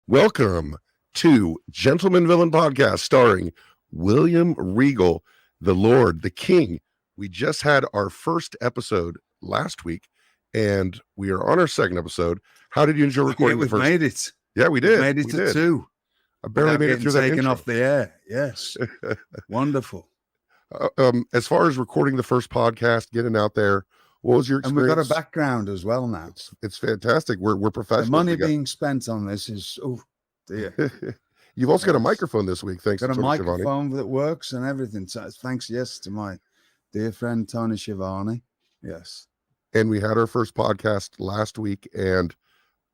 Welcome to Gentleman Villain Podcast starring William Regal, the Lord, the King. We just had our first episode last week, and we are on our second episode. How did you enjoy recording the first? Made it. Yeah, we did. Made it to 2. I barely made it through that taken intro. off the air. Yes. Wonderful. As far as recording the first podcast, getting out there, what was your experience? And we've got a background as well now. It's fantastic. We're professionals. The money being spent on this is, oh dear. You've also got a microphone this week. Thanks. Got to a Tony microphone Schiavone. that works and everything. So thanks, yes, to my dear friend Tony Schiavone. Yes. And we had our first podcast last week. And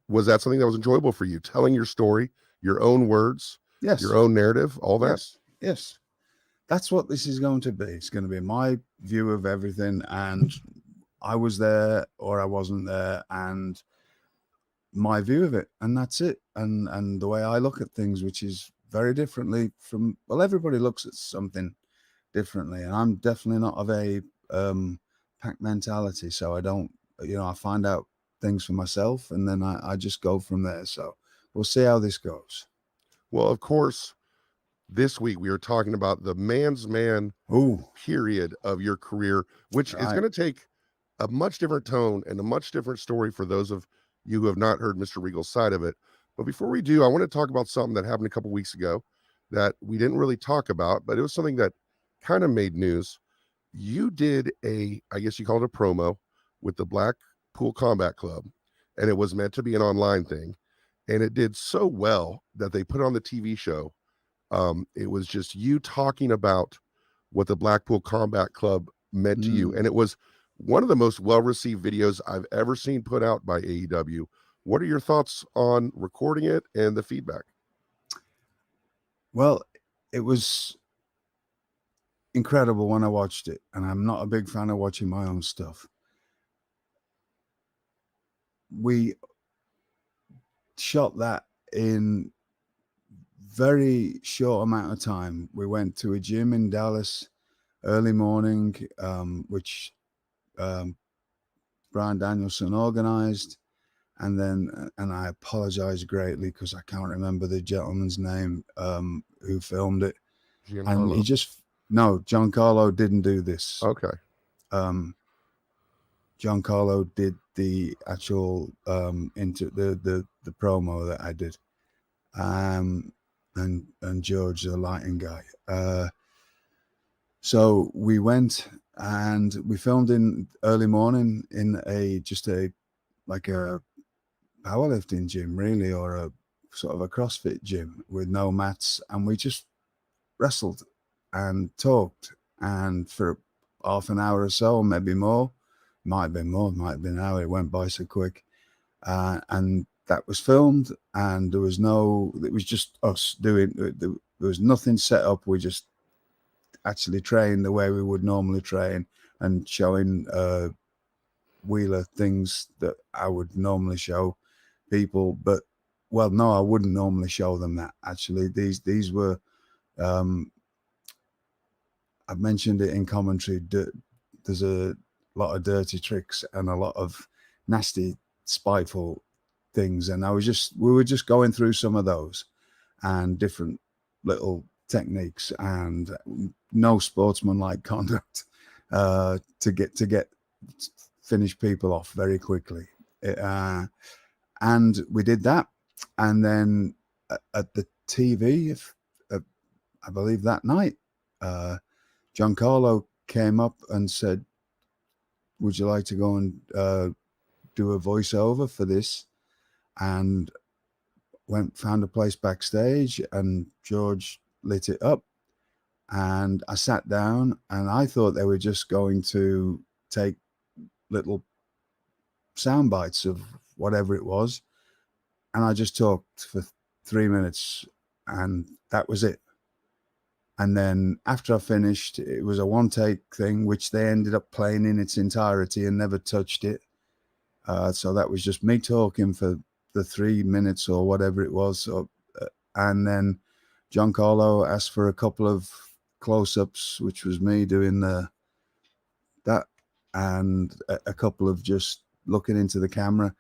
was that something that was enjoyable for you? Telling your story, your own words, yes, your own narrative, all that? Yes. That's what this is going to be. It's going to be my view of everything. And I was there or I wasn't there. And my view of it. And that's it. And the way I look at things, which is very differently from, well, everybody looks at something differently. And I'm definitely not of a pack mentality. So I don't, I find out things for myself and then I just go from there. So we'll see how this goes. Well, of course, this week we are talking about the man's man period of your career, which is going to take a much different tone and a much different story for those of you who have not heard Mr. Regal's side of it. But before we do, I want to talk about something that happened a couple weeks ago that we didn't really talk about, but it was something that kind of made news. You did I guess you called it a promo with the Blackpool Combat Club, and it was meant to be an online thing. And it did so well that they put on the TV show. It was just you talking about what the Blackpool Combat Club meant to you. And it was one of the most well-received videos I've ever seen put out by AEW. What are your thoughts on recording it and the feedback? Well, it was incredible when I watched it, and I'm not a big fan of watching my own stuff. We shot that in very short amount of time. We went to a gym in Dallas early morning, which Brian Danielson organized, and I apologize greatly because I can't remember the gentleman's name who filmed it. Giancarlo. And Giancarlo didn't do this. Okay. Giancarlo did the actual into the promo that I did, and George, the lighting guy. So we went and we filmed in early morning in a powerlifting gym, really, or a sort of a CrossFit gym with no mats, and we just wrestled and talked, and for half an hour or so, maybe more. Might have been more, might have been an hour. It went by so quick. And that was filmed, and it was just us doing, there was nothing set up. We just actually trained the way we would normally train and showing Wheeler things that I would normally show people. But, well, no, I wouldn't normally show them that. Actually, these were, I've mentioned it in commentary, there's a lot of dirty tricks and a lot of nasty, spiteful things, and we were just going through some of those and different little techniques and no sportsmanlike conduct to get finish people off very quickly, and we did that. And then at the TV, I believe that night, Giancarlo came up and said, would you like to go and do a voiceover for this? And found a place backstage, and George lit it up, and I sat down, and I thought they were just going to take little sound bites of whatever it was, and I just talked for 3 minutes, and that was it. And then after I finished, it was a one-take thing, which they ended up playing in its entirety and never touched it. So that was just me talking for the 3 minutes or whatever it was. So, and then Giancarlo asked for a couple of close-ups, which was me doing that, and a couple of just looking into the camera.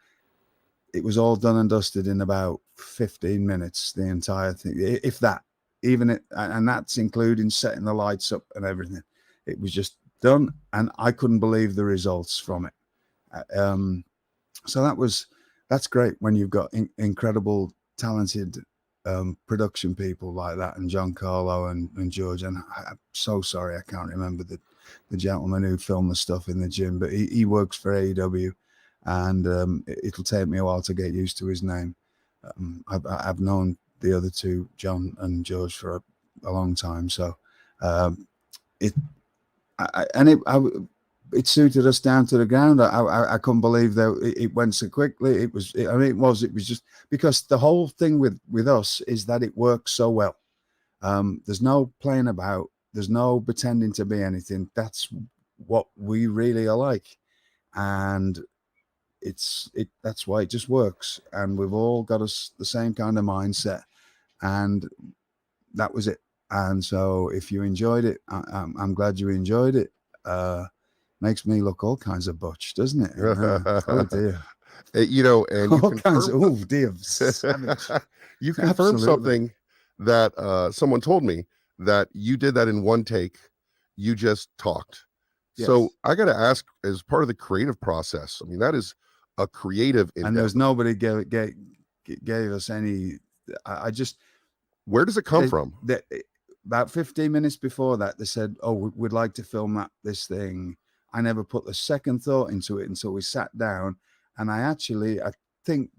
it was all done and dusted in about 15 minutes, the entire thing, if that, even it, and that's including setting the lights up and everything. It was just done, and I couldn't believe the results from it. So that's great when you've got incredible, talented production people like that, and Giancarlo and George. And I'm so sorry, I can't remember the gentleman who filmed the stuff in the gym, but he works for AEW, and it'll take me a while to get used to his name. I've known the other two, John and George, for a long time, so it suited us down to the ground. I couldn't believe that it went so quickly. It was just because the whole thing with us is that it works so well. There's no playing about. There's no pretending to be anything. That's what we really are like, and that's why it just works. And we've all got the same kind of mindset, and that was it. And so if you enjoyed it, I'm glad you enjoyed it. Makes me look all kinds of butch, doesn't it? Oh dear. You know, and all kinds of, oh dear. You confirmed something that someone told me, that you did that in one take. You just talked. Yes. So I got to ask, as part of the creative process, I mean, that is a creative endeavor. And there's nobody gave us any. I just. Where does it come from? About 15 minutes before that, they said, "Oh, we'd like to film this thing." I never put the second thought into it until we sat down, and I think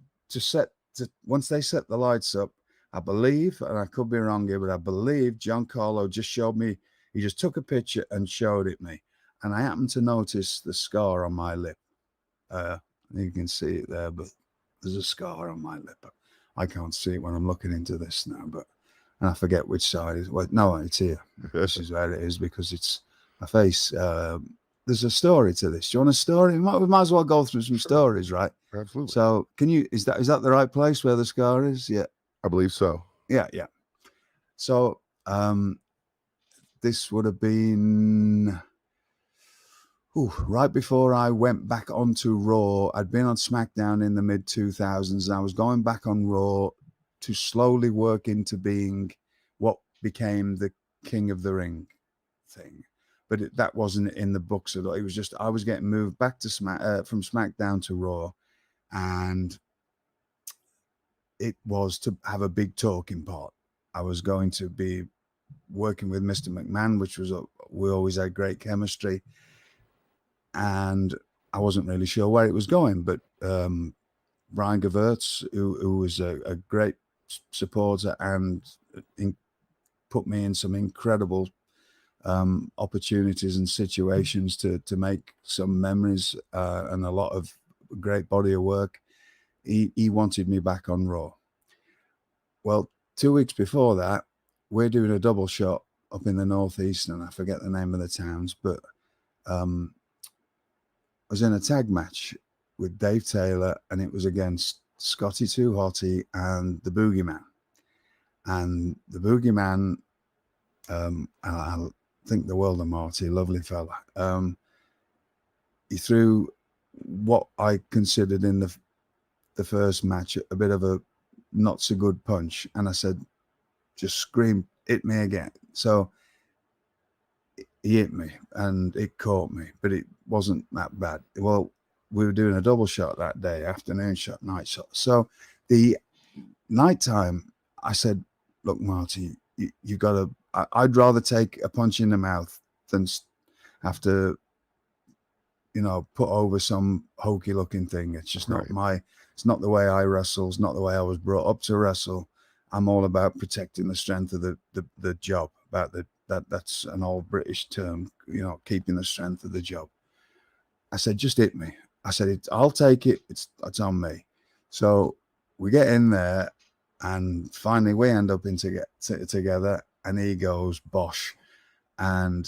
once they set the lights up, I believe, and I could be wrong here, but I believe Giancarlo just showed me. He just took a picture and showed it me, and I happened to notice the scar on my lip. You can see it there, but there's a scar on my lip. I can't see it when I'm looking into this now, and I forget which side is. Well, no, it's here. This is where it is, because it's my face. There's a story to this. Do you want a story? We might as well go through some stories, right? Absolutely. So is that the right place where the scar is? Yeah. I believe so. Yeah. So this would have been right before I went back onto Raw. I'd been on SmackDown in the mid-2000s, and I was going back on Raw to slowly work into being what became the King of the Ring thing. But that wasn't in the books at all. It was just I was getting moved back to from SmackDown to Raw, and it was to have a big talking part. I was going to be working with Mr. McMahon, which was we always had great chemistry, and I wasn't really sure where it was going. But Brian Gewirtz, who was a great supporter and put me in some incredible opportunities and situations to make some memories and a lot of great body of work. He wanted me back on Raw. Well, 2 weeks before that, we're doing a double shot up in the Northeast, and I forget the name of the towns, but I was in a tag match with Dave Taylor, and it was against Scotty 2 Hotty and the Boogeyman. And the Boogeyman, I think the world of Marty, lovely fella. He threw what I considered in the first match a bit of a not so good punch, and I said, just scream, hit me again. So he hit me and it caught me, but it wasn't that bad. Well, we were doing a double shot that day, afternoon shot, night shot. So the nighttime, I said, look, Marty, you got to, I'd rather take a punch in the mouth than have to, put over some hokey looking thing. It's just not it's not the way I wrestle. It's not the way I was brought up to wrestle. I'm all about protecting the strength of the job, about that's an old British term, keeping the strength of the job. I said, just hit me. I said, I'll take it. It's on me. So we get in there, and finally we end up together, and he goes, bosh. And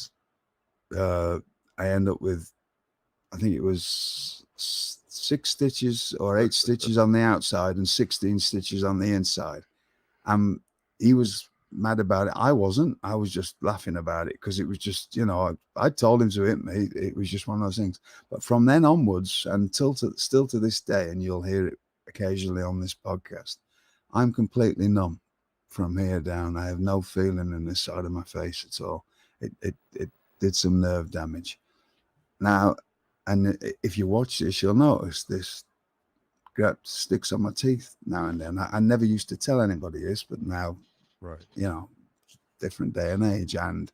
I end up with, I think it was 6 stitches or 8 stitches on the outside and 16 stitches on the inside. He was mad about it. I wasn't. I was just laughing about it because it was just, I told him to hit me. It was just one of those things. But from then onwards, until still to this day, and you'll hear it occasionally on this podcast, I'm completely numb from here down. I have no feeling in this side of my face at all. It did some nerve damage. Now, and if you watch this, you'll notice this sticks on my teeth now and then. I never used to tell anybody this, but now, right, you know, different day and age. And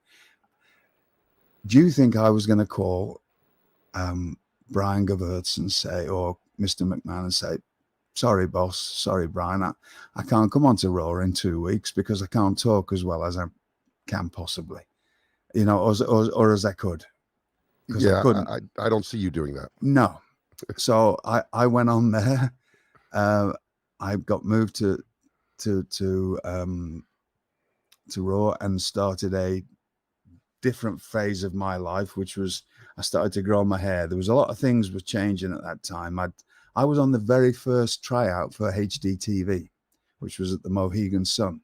do you think I was going to call Brian Gewirtz and say, or Mr. McMahon and say, sorry, boss, sorry, Brian, I can't come on to Raw in 2 weeks because I can't talk as well as I can possibly, you know, or as I could. Yeah, I don't see you doing that. No. So I went on there. I got moved to Raw and started a different phase of my life, which was I started to grow my hair. There was a lot of things were changing at that time. I was on the very first tryout for HDTV, which was at the Mohegan Sun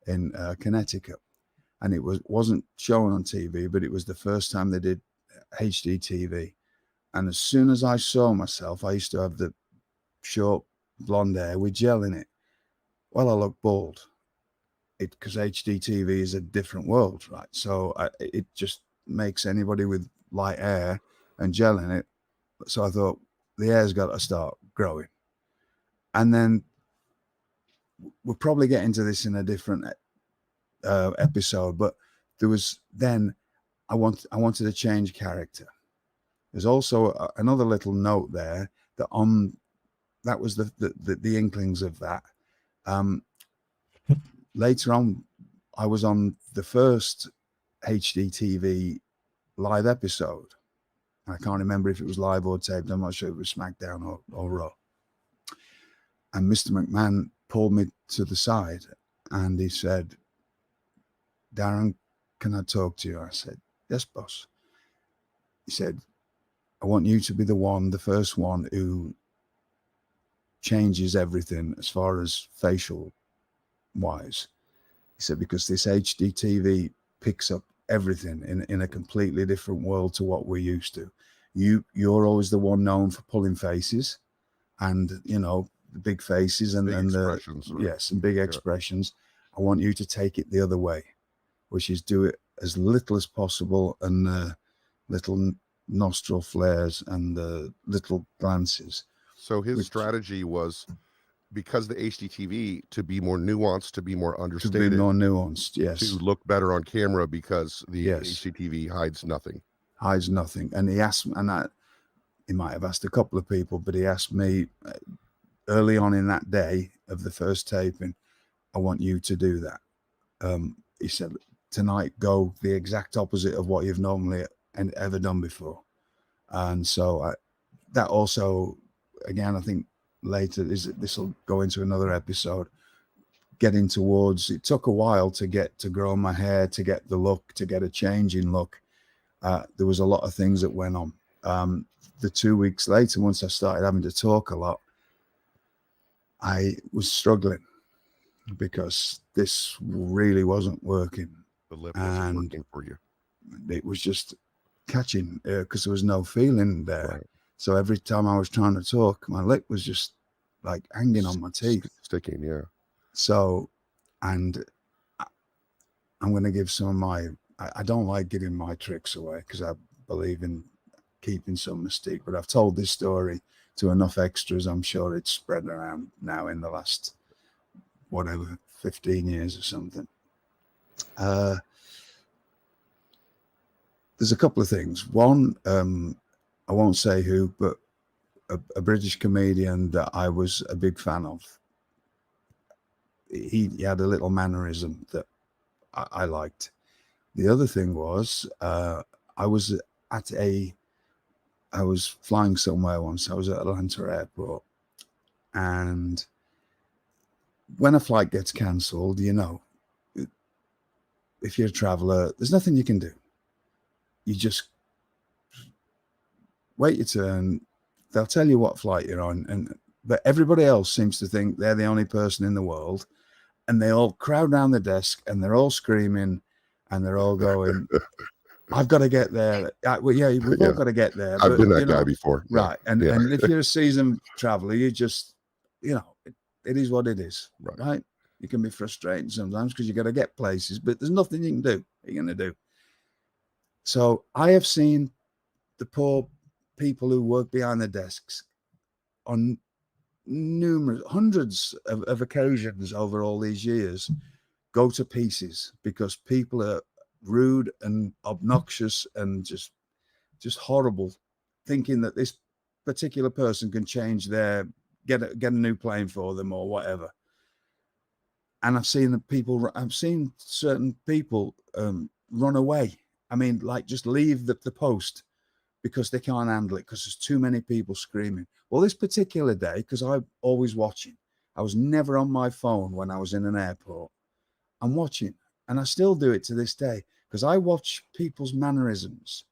in Connecticut, and it wasn't shown on TV, but it was the first time they did HDTV. And as soon as I saw myself, I used to have the short blonde hair with gel in it. Well, I looked bald. Because HDTV is a different world, right? So it just makes anybody with light hair and gel in it. So I thought the hair's got to start growing. And then we'll probably get into this in a different episode, but there was then I wanted to change character. There's also another little note there that that was the inklings of that. Later on, I was on the first HDTV live episode. I can't remember if it was live or taped. I'm not sure if it was SmackDown or Raw. And Mr. McMahon pulled me to the side and he said, Darren, can I talk to you? I said, yes, boss. He said, I want you to be the first one who changes everything as far as facial wise. He said, because this HDTV picks up everything in a completely different world to what we're used to. You're always the one known for pulling faces and, you know, the big faces and expressions, right? Yes, and big expressions. I want you to take it the other way, which is do it as little as possible and little nostril flares and little glances. So his strategy was, because the HDTV, to be more nuanced, to be more understated, to be more nuanced, yes, to look better on camera, because the HDTV hides nothing. And he asked, and he might have asked a couple of people, but he asked me early on in that day of the first taping, I want you to do that. He said, tonight go the exact opposite of what you've normally and ever done before. And so that also, again, I think later this will go into another episode, getting towards, it took a while to grow my hair, to get the look, to get a change in look. There was a lot of things that went on. The 2 weeks later, once I started having to talk a lot, I was struggling because this really wasn't working. The lip wasn't working for you. It was just catching because there was no feeling there. Right. So every time I was trying to talk, my lip was just like hanging on my teeth. Sticking, yeah. So, and I'm going to give some of my, I don't like giving my tricks away because I believe in keeping some mystique, but I've told this story to enough extras. I'm sure it's spread around now in the last, 15 years or something. There's a couple of things. One, I won't say who, but a British comedian that I was a big fan of. He had a little mannerism that I liked. The other thing was, I was flying somewhere once. I was at Atlanta Airport, and when a flight gets cancelled, you know, if you're a traveler, there's nothing you can do. You just wait your turn. They'll tell you what flight you're on, but everybody else seems to think they're the only person in the world, and they all crowd down the desk and they're all screaming and they're all going, I've got to get there. Well, yeah, we've all got to get there. I've been that guy before. Right. And if you're a seasoned traveler, you just, you know, it is what it is, Right. right? You can be frustrated sometimes because you got to get places, but there's nothing you can do. What are you going to do? So I have seen the poor people who work behind the desks on hundreds of occasions over all these years go to pieces because people are rude and obnoxious and just horrible, thinking that this particular person can change their get a new plane for them or whatever. And I've seen certain people run away. I mean, like just leave the post because they can't handle it because there's too many people screaming. Well, this particular day, because I'm always watching, I was never on my phone when I was in an airport. I'm watching, and I still do it to this day because I watch people's mannerisms.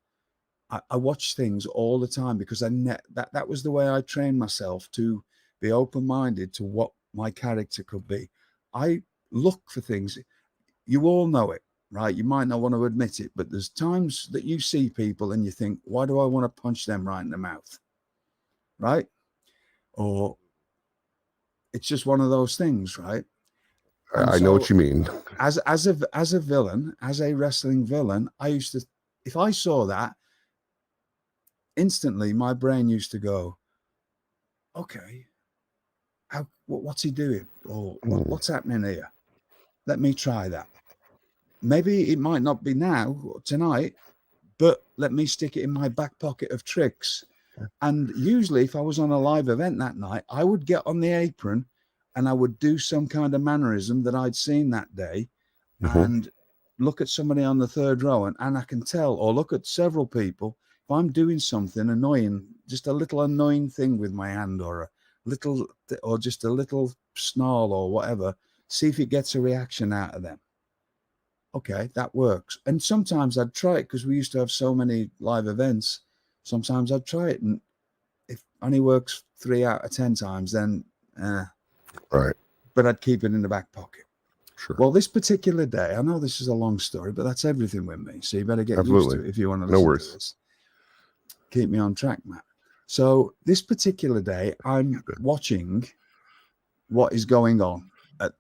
I watch things all the time because that was the way I trained myself to be open-minded to what my character could be. I look for things. You all know it, right? You might not want to admit it, but there's times that you see people and you think, why do I want to punch them right in the mouth? Right? Or it's just one of those things, right? And I know what you mean. As a villain, as a wrestling villain, I used to, if I saw that, instantly my brain used to go, okay, what's he doing? Or what's happening here? Let me try that. Maybe it might not be now or tonight, but let me stick it in my back pocket of tricks. And usually if I was on a live event that night, I would get on the apron and I would do some kind of mannerism that I'd seen that day and look at somebody on the third row and I can tell, or look at several people, if I'm doing something annoying, just a little annoying thing with my hand or just a little snarl or whatever, see if it gets a reaction out of them. Okay, that works. And sometimes I'd try it because we used to have so many live events. Sometimes I'd try it, and if only works 3 out of 10 times, then right. But I'd keep it in the back pocket. Sure. Well, this particular day, I know this is a long story, but that's everything with me. So you better get used to it if you want to listen to this. Keep me on track, Matt. So this particular day, I'm watching what is going on. I've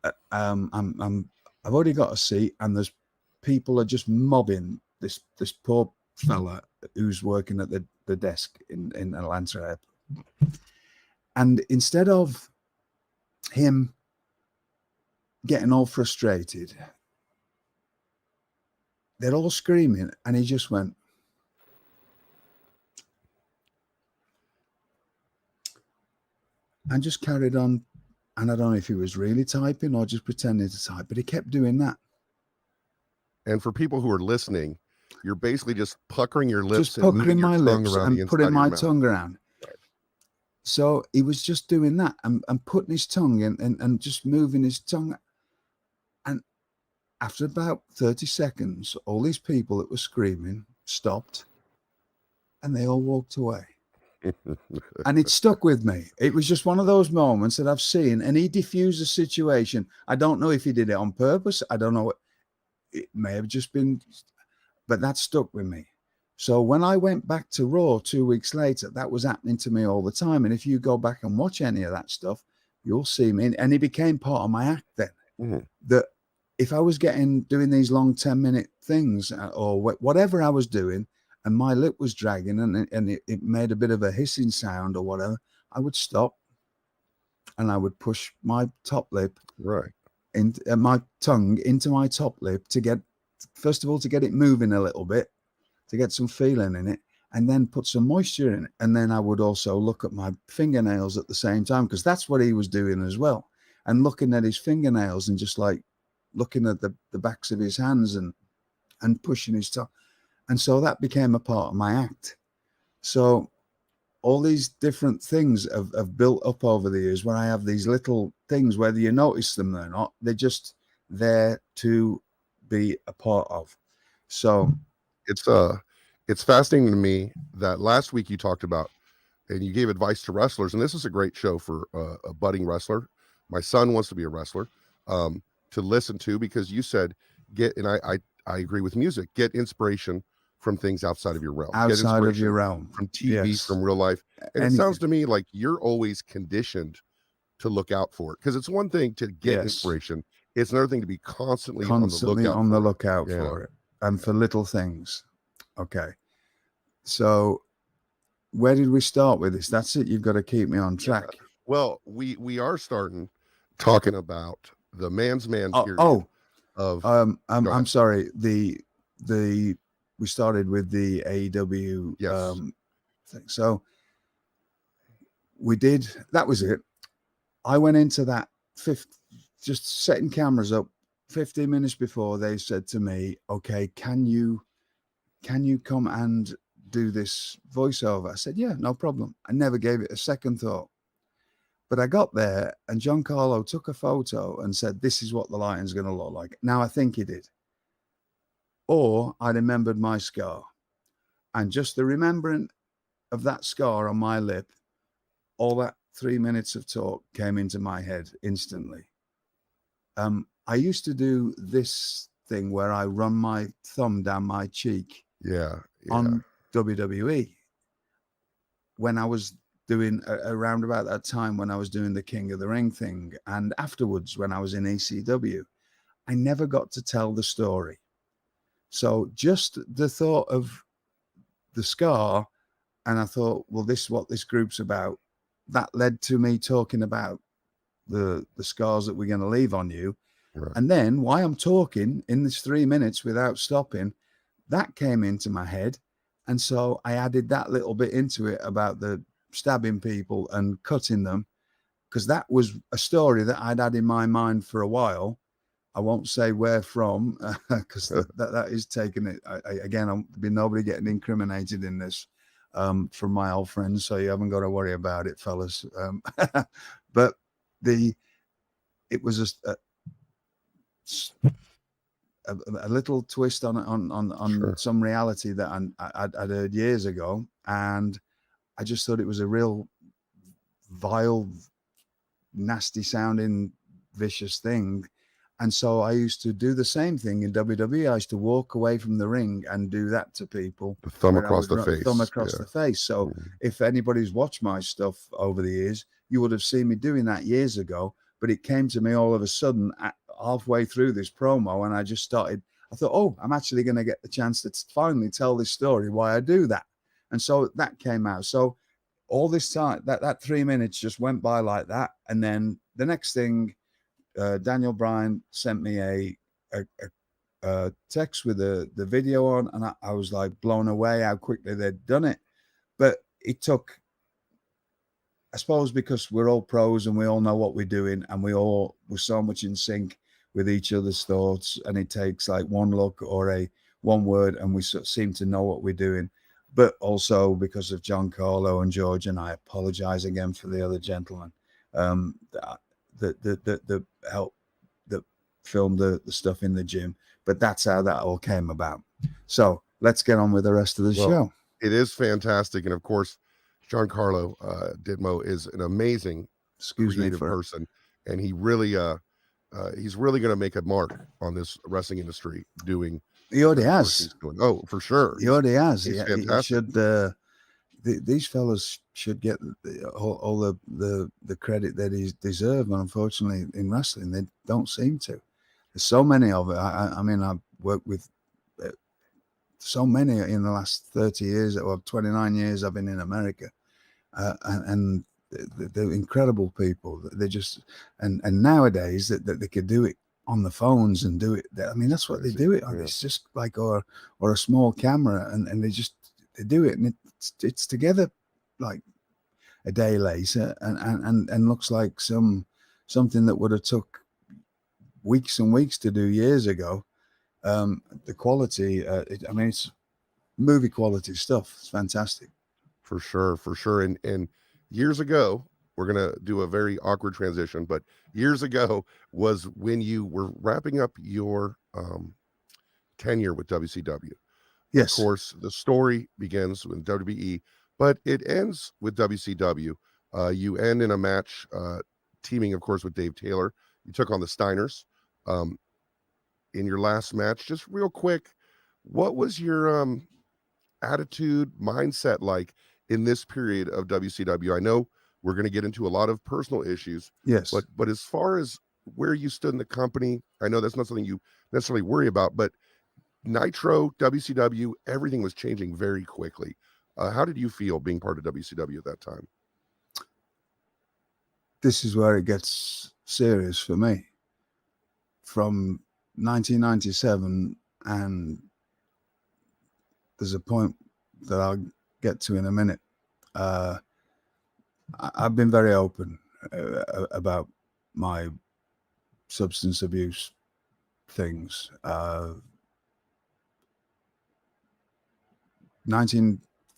already got a seat, and there's people are just mobbing this poor fella who's working at the desk in Atlanta Airport. And instead of him getting all frustrated, they're all screaming, and he just went, and just carried on. And I don't know if he was really typing or just pretending to type, but he kept doing that. And for people who are listening, you're basically just puckering your lips, just puckering my lips and putting my tongue around. Right. So he was just doing that and putting his tongue in and just moving his tongue. And after about 30 seconds, all these people that were screaming stopped and they all walked away. And it stuck with me. It was just one of those moments that I've seen, and he diffused the situation. I don't know if he did it on purpose. I don't know. It may have just been, but that stuck with me. So when I went back to Raw 2 weeks later, that was happening to me all the time. And if you go back and watch any of that stuff, you'll see me. And it became part of my act then. That if I was doing these long 10-minute things or whatever I was doing, and my lip was dragging and it made a bit of a hissing sound or whatever, I would stop and I would push my top lip, right, my tongue into my top lip to get, first of all, to get it moving a little bit, to get some feeling in it, and then put some moisture in it. And then I would also look at my fingernails at the same time, because that's what he was doing as well. And looking at his fingernails and just like looking at the backs of his hands and pushing his tongue. And so that became a part of my act. So all these different things have built up over the years where I have these little things, whether you notice them or not, they're just there to be a part of. So it's fascinating to me that last week you talked about, and you gave advice to wrestlers, and this is a great show for a budding wrestler. My son wants to be a wrestler, to listen to, because you said I agree with music, get inspiration from things outside of your realm. Outside of your realm. From TV, yes, from real life. And it sounds to me like you're always conditioned to look out for it, because it's one thing to get inspiration, it's another thing to be constantly on the lookout for it, and for little things. Okay, so where did we start with this? That's it. You've got to keep me on track. Well, we are starting talking about the man's man period. I'm sorry. We started with the AEW thing. So we did. That was it. I went into that just setting cameras up 15 minutes before. They said to me, "Okay, can you come and do this voiceover?" I said, "Yeah, no problem." I never gave it a second thought. But I got there and Giancarlo took a photo and said, "This is what the lighting's going to look like." Now, I think he did. Or I remembered my scar. And just the remembering of that scar on my lip, all that 3 minutes of talk came into my head instantly. I used to do this thing where I run my thumb down my cheek on WWE when I was doing around about that time when I was doing the King of the Ring thing, and afterwards when I was in ECW. I never got to tell the story. So just the thought of the scar, and I thought, well, this is what this group's about. That led to me talking about the scars that we're going to leave on you. Right. And then while I'm talking in this 3 minutes without stopping, that came into my head. And so I added that little bit into it about the stabbing people and cutting them, because that was a story that I'd had in my mind for a while. I won't say where from, because that is taking it. Again, there'll be nobody getting incriminated in this from my old friends, so you haven't got to worry about it, fellas. But it was a little twist on some reality that I'd heard years ago, and I just thought it was a real vile, nasty sounding, vicious thing. And so I used to do the same thing in WWE. I used to walk away from the ring and do that to people. The thumb across the face. Thumb across the face. So if anybody's watched my stuff over the years, you would have seen me doing that years ago. But it came to me all of a sudden halfway through this promo, and I just started. I thought, oh, I'm actually going to get the chance to finally tell this story, why I do that. And so that came out. So all this time, that 3 minutes just went by like that. And then the next thing, Daniel Bryan sent me a text with the video on, and I was like blown away how quickly they'd done it. But it took, I suppose, because we're all pros and we all know what we're doing, and we're so much in sync with each other's thoughts, and it takes like one look or one word, and we seem to know what we're doing. But also because of Giancarlo and George, and I apologize again for the other gentleman that helped, that filmed the stuff in the gym. But that's how that all came about. So let's get on with the rest of the show. It is fantastic. And of course, Giancarlo Ditmo is an amazing creative person. And he really he's really going to make a mark on this wrestling industry doing. He already has. Oh, for sure. He already has. He should. These fellas should get all the credit that he deserves, and unfortunately, in wrestling, they don't seem to. There's so many of it. I mean, I've worked with so many in the last 30 years, or 29 years I've been in America, and they're incredible people. They just and nowadays that they could do it on the phones and do it. I mean, that's what they do it on. It's just like or a small camera, and they do it, and it's together like a day later, and looks like something that would have took weeks and weeks to do years ago. The quality, I mean, it's movie quality stuff. It's fantastic. For sure. And years ago, we're going to do a very awkward transition, but years ago was when you were wrapping up your tenure with WCW. Yes. Of course, the story begins with WWE, but it ends with WCW. You end in a match, teaming, of course, with Dave Taylor. You took on the Steiners in your last match. Just real quick, what was your attitude, mindset like in this period of WCW? I know We're going to get into a lot of personal issues. Yes. But as far as where you stood in the company, I know that's not something you necessarily worry about, but Nitro, WCW, everything was changing very quickly. How did you feel being part of WCW at that time? This is where it gets serious for me. From 1997, and there's a point that I'll get to in a minute. I've been very open about my substance abuse things.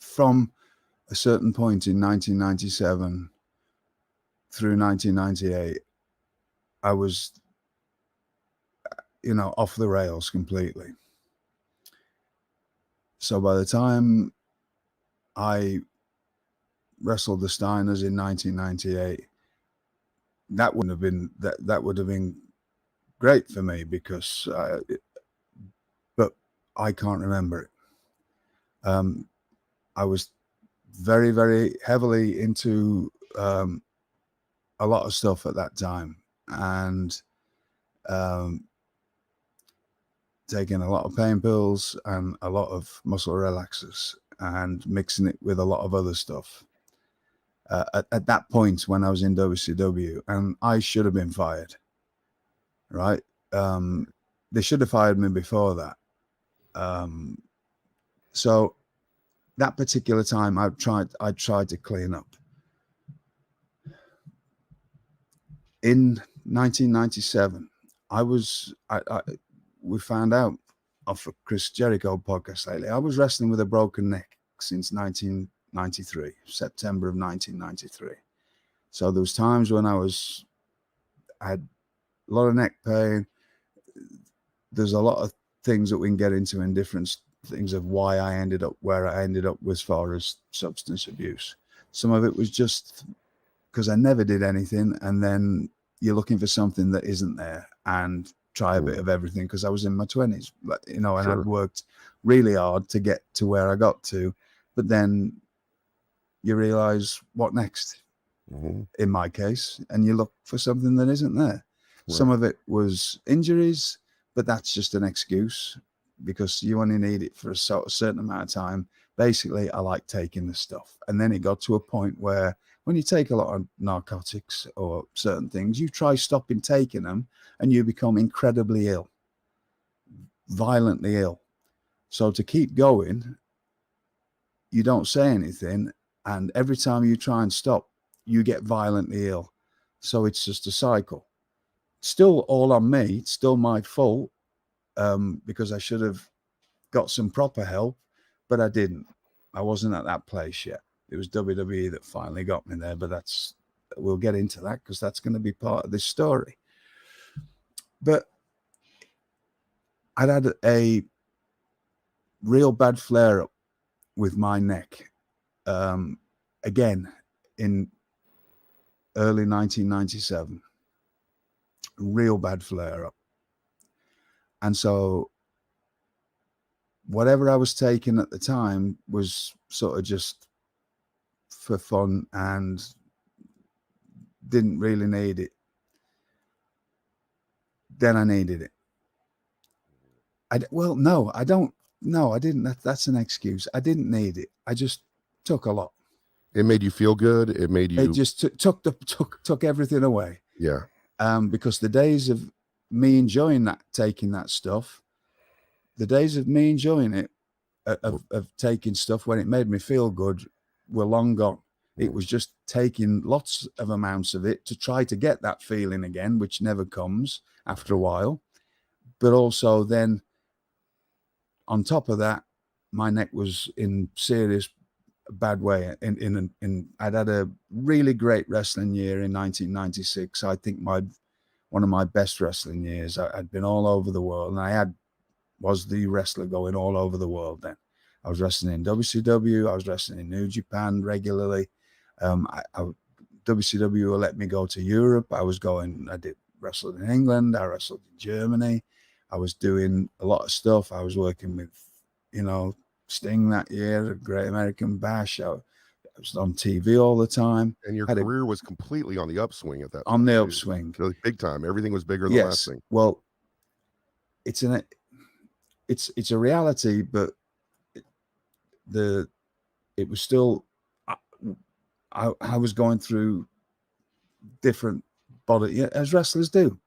From a certain point in 1997 through 1998, I was, off the rails completely. So by the time I wrestled the Steiners in 1998, that would have been great for me, because but I can't remember it. I was very, very heavily into a lot of stuff at that time, and taking a lot of pain pills and a lot of muscle relaxers, and mixing it with a lot of other stuff. At that point when I was in WCW, and I should have been fired, right? They should have fired me before that. So that particular time, I tried to clean up. In 1997, we found out off a Chris Jericho podcast lately, I was wrestling with a broken neck since 1993, September of 1993. So there was times when I had a lot of neck pain. There's a lot of things that we can get into in different things of why I ended up where I ended up as far as substance abuse. Some of it was just because I never did anything, and then you're looking for something that isn't there, and try a bit of everything, because I was in my 20s, and I'd worked really hard to get to where I got to. But then you realize, what next? In my case, and you look for something that isn't there. Some of it was injuries, but that's just an excuse, because you only need it for a certain amount of time. Basically, I like taking the stuff. And then it got to a point where when you take a lot of narcotics or certain things, you try stopping taking them and you become incredibly ill, violently ill. So to keep going, you don't say anything. And every time you try and stop, you get violently ill. So it's just a cycle. Still all on me. It's still my fault, because I should have got some proper help, but I didn't. I wasn't at that place yet. It was WWE that finally got me there, but we'll get into that, because that's going to be part of this story. But I'd had a real bad flare-up with my neck, again, in early 1997. Real bad flare-up. And so whatever I was taking at the time was sort of just for fun and didn't really need it. Then I needed it. I didn't. That's an excuse. I didn't need it. I just took a lot. It made you feel good. It made you. It just took everything away. Yeah. Because the days of me enjoying that, taking that stuff, the days of me enjoying it, of taking stuff when it made me feel good, were long gone. It was just taking lots of amounts of it to try to get that feeling again, which never comes after a while. But also then, on top of that, my neck was in serious bad way. I'd had a really great wrestling year in 1996. I think one of my best wrestling years. I'd been all over the world, and I was the wrestler going all over the world then. I was wrestling in WCW. I was wrestling in New Japan regularly. WCW will let me go to Europe. I did wrestle in England. I wrestled in Germany. I was doing a lot of stuff. I was working with, Sting that year, Great American Bash. was on TV all the time. And your career was completely on the upswing at that time. On the upswing. Really big time. Everything was bigger than the last thing. Well, it's a reality, but it was still, I was going through different body, as wrestlers do.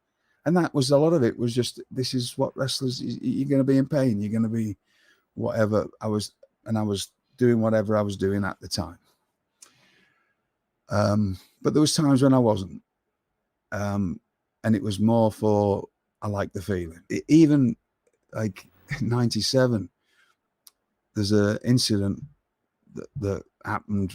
And that was a lot of it was just, this is what wrestlers, you're going to be in pain. You're going to be whatever. I was doing whatever I was doing at the time. But there was times when I wasn't. And it was more for, I like the feeling. Even like 97, there's an incident that happened.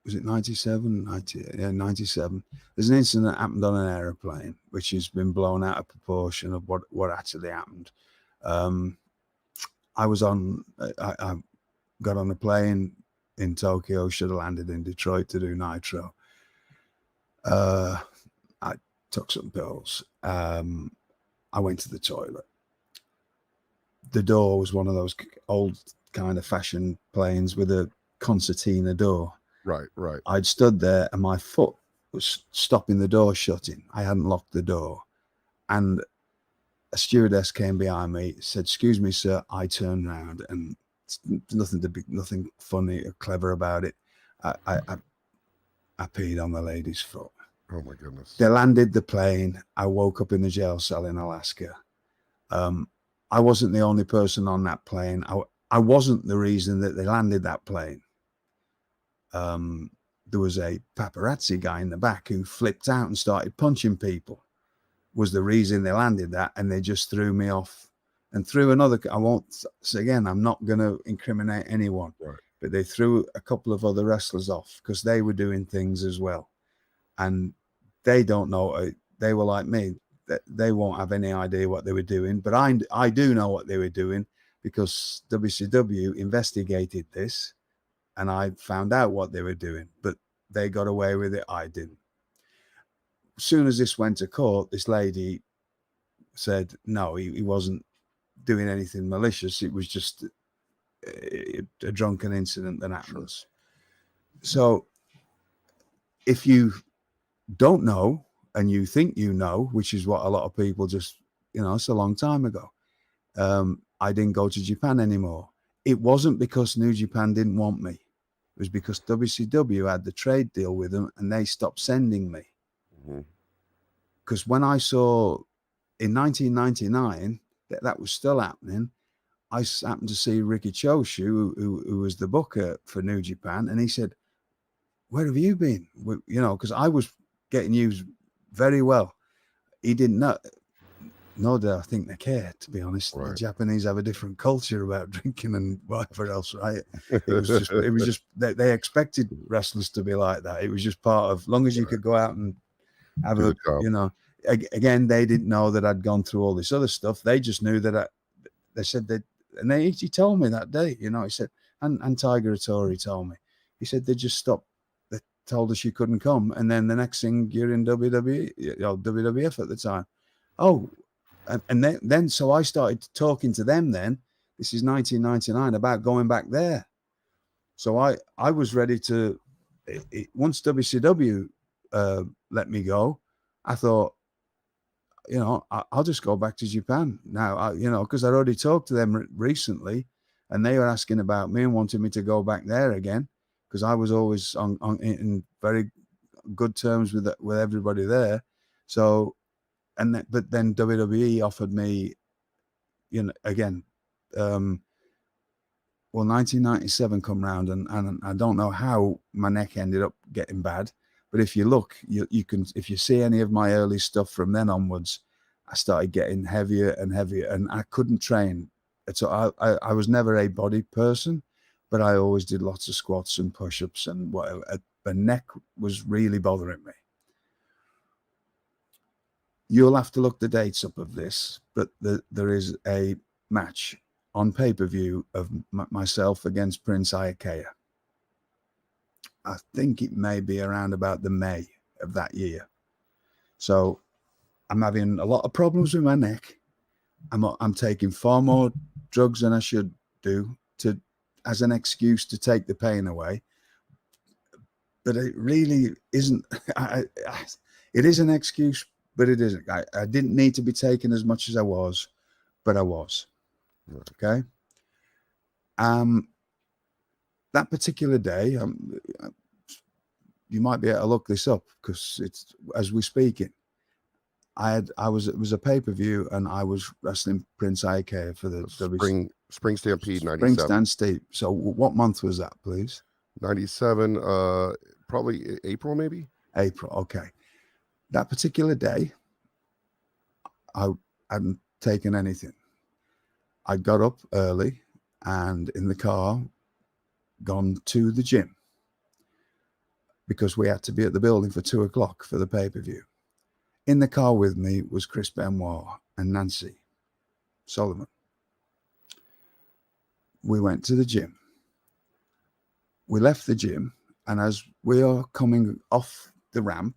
Was it 97? 97. There's an incident that happened on an aeroplane, which has been blown out of proportion of what actually happened. I got on a plane in Tokyo, should have landed in Detroit to do Nitro. I took some pills. I went to the toilet. The door was one of those old kind of fashioned planes with a concertina door. Right. I'd stood there and my foot was stopping the door shutting. I hadn't locked the door. And a stewardess came behind me, said, "Excuse me, sir." I turned around, and nothing funny or clever about it. I peed on the lady's foot. Oh my goodness. They landed the plane. I woke up in the jail cell in Alaska. I wasn't the only person on that plane. I wasn't the reason that they landed that plane. There was a paparazzi guy in the back who flipped out and started punching people, was the reason they landed that. And they just threw me off and threw another. I won't say again, I'm not going to incriminate anyone, right. But they threw a couple of other wrestlers off because they were doing things as well. And they don't know, they were like me, that they won't have any idea what they were doing. But I do know what they were doing because WCW investigated this. And I found out what they were doing, but they got away with it. I didn't. As soon as this went to court, this lady said, no, he wasn't doing anything malicious. It was just a drunken incident that happens. So if you don't know and you think you know, which is what a lot of people just, it's a long time ago. I didn't go to Japan anymore. It wasn't because New Japan didn't want me. It was because WCW had the trade deal with them and they stopped sending me. Because when I saw in 1999 that was still happening, I happened to see Ricky Choshu, who was the booker for New Japan, and he said, "Where have you been?" Because I was getting used very well. He didn't know. Nor did I think they care, to be honest. Right. The Japanese have a different culture about drinking and whatever else, right? It was just they expected wrestlers to be like that. It was just part of, long as you could go out and have again, they didn't know that I'd gone through all this other stuff. They just knew that they said that, and he told me that day, he said, and Tiger Hattori told me, he said, they just stopped. They told us you couldn't come. And then the next thing, you're in WWF at the time. Oh, and then so I started talking to them then, this is 1999, about going back there. So I was ready to, once WCW let me go, I thought, I'll just go back to Japan now, because I'd already talked to them recently and they were asking about me and wanted me to go back there again because I was always in very good terms with everybody there. So, but then WWE offered me, again, 1997 come round and I don't know how my neck ended up getting bad, but if you look, you can, if you see any of my early stuff from then onwards, I started getting heavier and heavier and I couldn't train. So I was never a body person, but I always did lots of squats and push-ups and whatever. The neck was really bothering me. You'll have to look the dates up of this, but there is a match on pay-per-view of myself against Prince Iaukea. I think it may be around about the May of that year. So I'm having a lot of problems with my neck. I'm taking far more drugs than I should do as an excuse to take the pain away. but it really isn't. It is an excuse, but it isn't. I didn't need to be taken as much as I was, but I was. Okay. That particular day, you might be able to look this up because it's as we speak it. It was a pay-per-view and I was wrestling Prince IK for the Spring Stampede 97. Spring Stampede. So what month was that, please? 97, probably April, maybe? April, okay. That particular day, I hadn't taken anything. I got up early and in the car gone to the gym because we had to be at the building for 2:00 for the pay-per-view. In the car with me was Chris Benoit and Nacy Solomon. We went to the gym. We left the gym, and as we are coming off the ramp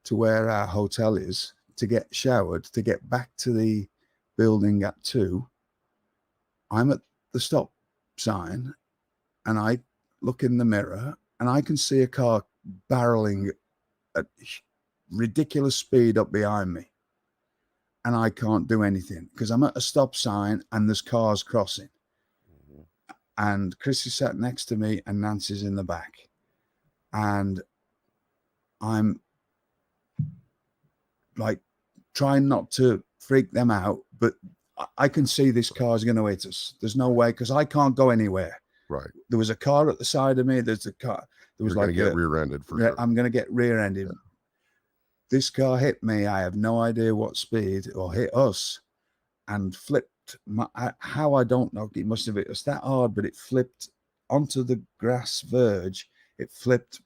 to where our hotel is to get showered, to get back to the building at 2, I'm at the stop sign, and I look in the mirror, and I can see a car barreling at ridiculous speed up behind me, and I can't do anything because I'm at a stop sign and there's cars crossing. And Chris is sat next to me and Nancy's in the back, and I'm like trying not to freak them out, but I can see this car's going to hit us. There's no way because I can't go anywhere. Right. There was a car at the side of me. There's a car. There was You're like going to get rear-ended for sure. I'm going to get rear-ended. Yeah. This car hit me. I have no idea what speed, or hit us and flipped. How I don't know. It must have hit us that hard, but it flipped onto the grass verge. It flipped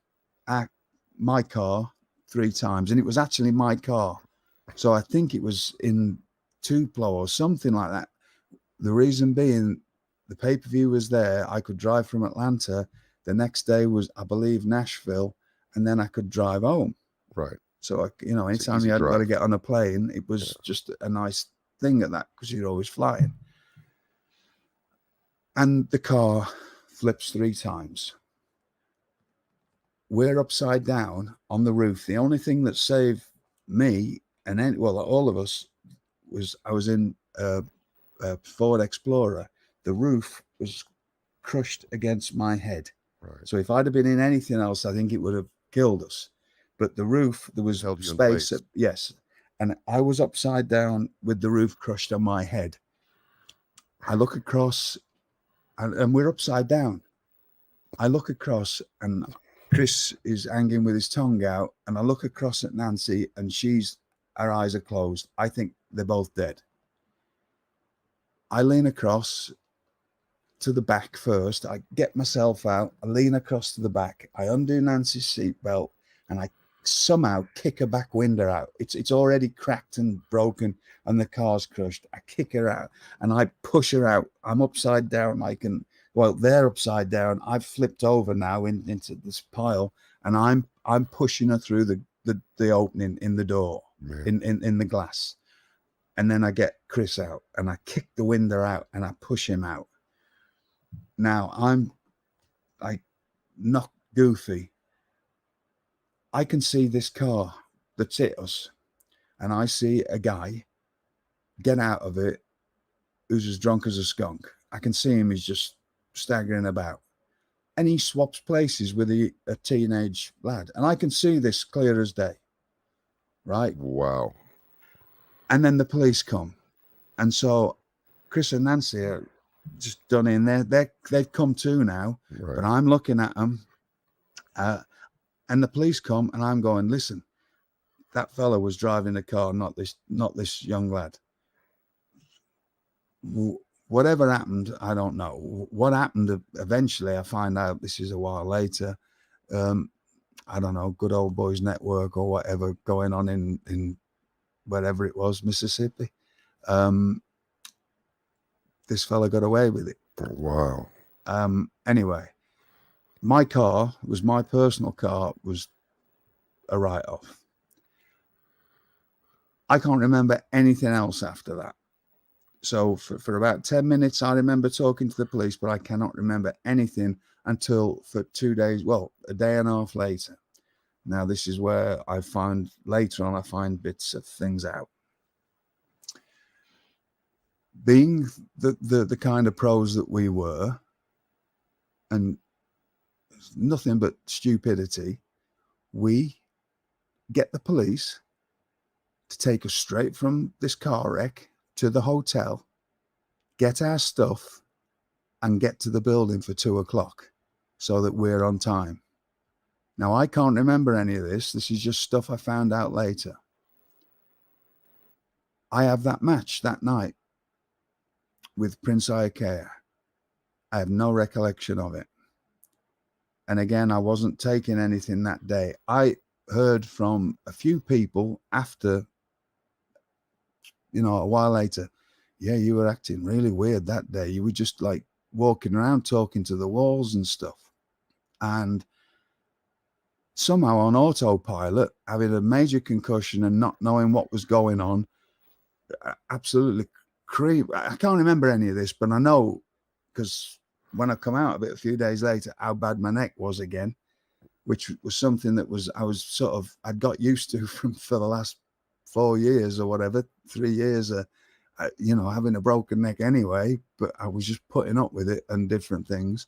my car 3 times, and it was actually my car. So I think it was in Tupelo or something like that. The reason being, the pay-per-view was there. I could drive from Atlanta. The next day was, I believe, Nashville, and then I could drive home. Right. So, anytime you had got to get on a plane, it was just a nice thing at that because you're always flying. And the car flips 3 times. We're upside down on the roof. The only thing that saved me and all of us was I was in a Ford Explorer. The roof was crushed against my head. Right. So if I'd have been in anything else, I think it would have killed us. But the roof, there was space. Yes. And I was upside down with the roof crushed on my head. I look across and we're upside down. I look across and Chris is hanging with his tongue out. And I look across at Nancy and her eyes are closed. I think they're both dead. I lean across to the back first. I get myself out. I lean across to the back. I undo Nancy's seatbelt and I somehow kick her back window out. It's already cracked and broken and the car's crushed. I kick her out and I push her out. I'm upside down. They're upside down. I've flipped over now into this pile and I'm pushing her through the opening in the door, in the glass. And then I get Chris out and I kick the window out and I push him out. Now I'm like not goofy. I can see this car that's hit us, and I see a guy get out of it who's as drunk as a skunk. I can see him, he's just staggering about. And he swaps places with a teenage lad. And I can see this clear as day. Right? Wow. And then the police come. And so Chris and Nancy are just done in there. They've come to now, right. But I'm looking at them. And the police come and I'm going, listen, that fella was driving the car, not this young lad. Whatever happened, I don't know. What happened eventually, I find out this is a while later. I don't know, Good Old Boys Network or whatever going on in wherever it was, Mississippi. This fella got away with it. Wow. Anyway. My car was my personal car, was a write-off. I can't remember anything else after that. So for about 10 minutes, I remember talking to the police, but I cannot remember anything until for 2 days, well, a day and a half later. Now, this is where I find bits of things out. Being the kind of pros that we were, and nothing but stupidity, we get the police to take us straight from this car wreck to the hotel, get our stuff, and get to the building for 2 o'clock so that we're on time. Now, I can't remember any of this. This is just stuff I found out later. I have that match that night with Prince Iakea. I have no recollection of it. And again, I wasn't taking anything that day. I heard from a few people after, a while later, yeah, you were acting really weird that day. You were just like walking around talking to the walls and stuff. And somehow on autopilot, having a major concussion and not knowing what was going on, absolutely creep. I can't remember any of this, but I know because when I come out of it a few days later, how bad my neck was again, which was something that I'd got used to for the last 4 years or whatever, 3 years, having a broken neck anyway, but I was just putting up with it and different things.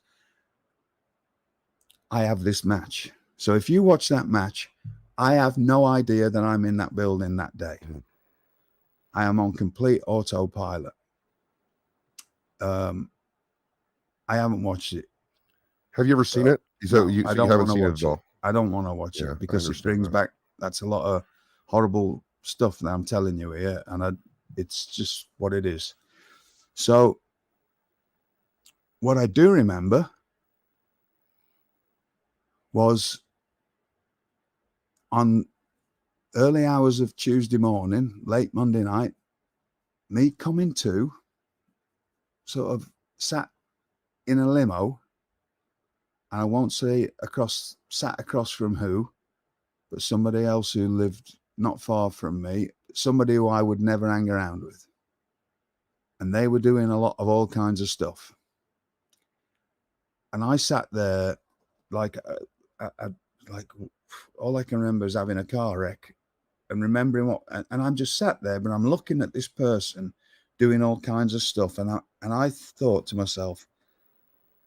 I have this match. So if you watch that match, I have no idea that I'm in that building that day. I am on complete autopilot. I haven't watched it. Have you ever seen it? So no, you I don't haven't want to seen watch it at all. I don't want to watch it because it brings back. That's a lot of horrible stuff that I'm telling you here, and it's just what it is. So, what I do remember was on early hours of Tuesday morning, late Monday night, me coming to, sort of sat in a limo, and I won't say sat across from who, but somebody else who lived not far from me, somebody who I would never hang around with. And they were doing a lot of all kinds of stuff. And I sat there like all I can remember is having a car wreck and remembering and I'm just sat there, but I'm looking at this person doing all kinds of stuff. And I thought to myself,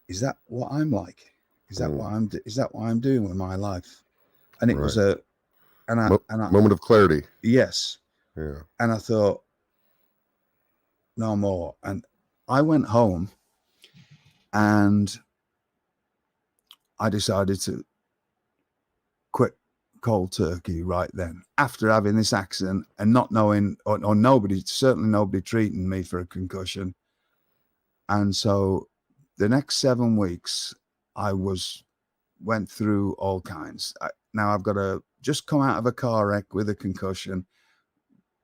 is that what I'm like? Is that what I'm doing with my life? And it was a moment of clarity. Yes. Yeah. And I thought, no more. And I went home and I decided to quit cold turkey right then after having this accident and not knowing or certainly nobody treating me for a concussion. And so the next 7 weeks I went through all kinds. Now I've got just come out of a car wreck with a concussion,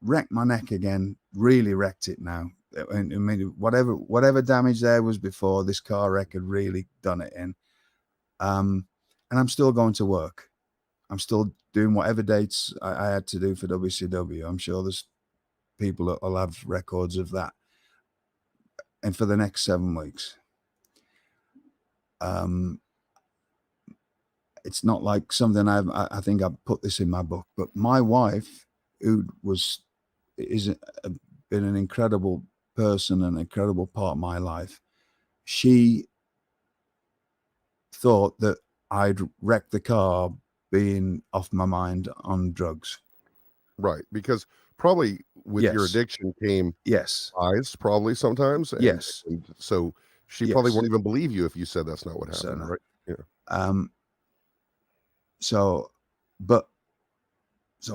wrecked my neck again, really wrecked it now. I mean, whatever damage there was before, this car wreck had really done it in. And I'm still going to work. I'm still doing whatever dates I had to do for WCW. I'm sure there's people that will have records of that. And for the next 7 weeks. It's not like something I think I put this in my book, but my wife, who been an incredible person, an incredible part of my life, she thought that I'd wrecked the car being off my mind on drugs. Right, because probably with your addiction came lies, probably sometimes. And so she probably won't even believe you if you said that's not what happened, right? Yeah. So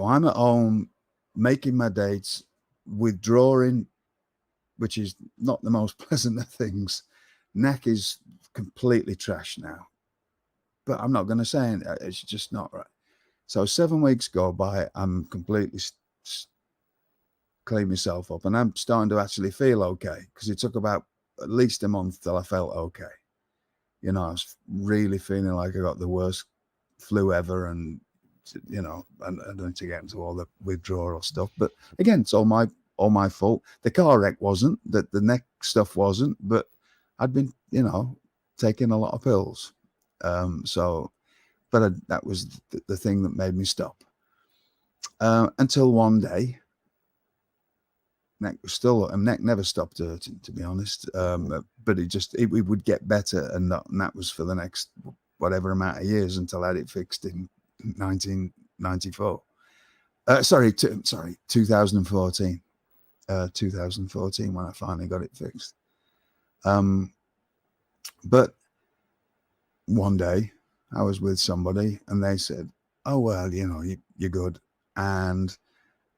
I'm at home making my dates, withdrawing, which is not the most pleasant of things. Neck is completely trash now, but I'm not going to say it. It's just not right. So 7 weeks go by. I'm completely clean myself up, and I'm starting to actually feel okay because it took about at least a month till I felt okay. I was really feeling like I got the worst flu ever, and and to get into all the withdrawal stuff. But again, it's all my all my fault. The car wreck wasn't, that the neck stuff wasn't, but I'd been, taking a lot of pills. That was the thing that made me stop. Until one day, neck never stopped hurting, to be honest. But it would get better, and that was for the next whatever amount of years until I had it fixed in 1994. 2014. 2014 when I finally got it fixed. But one day I was with somebody and they said, "Oh, well, you're good." And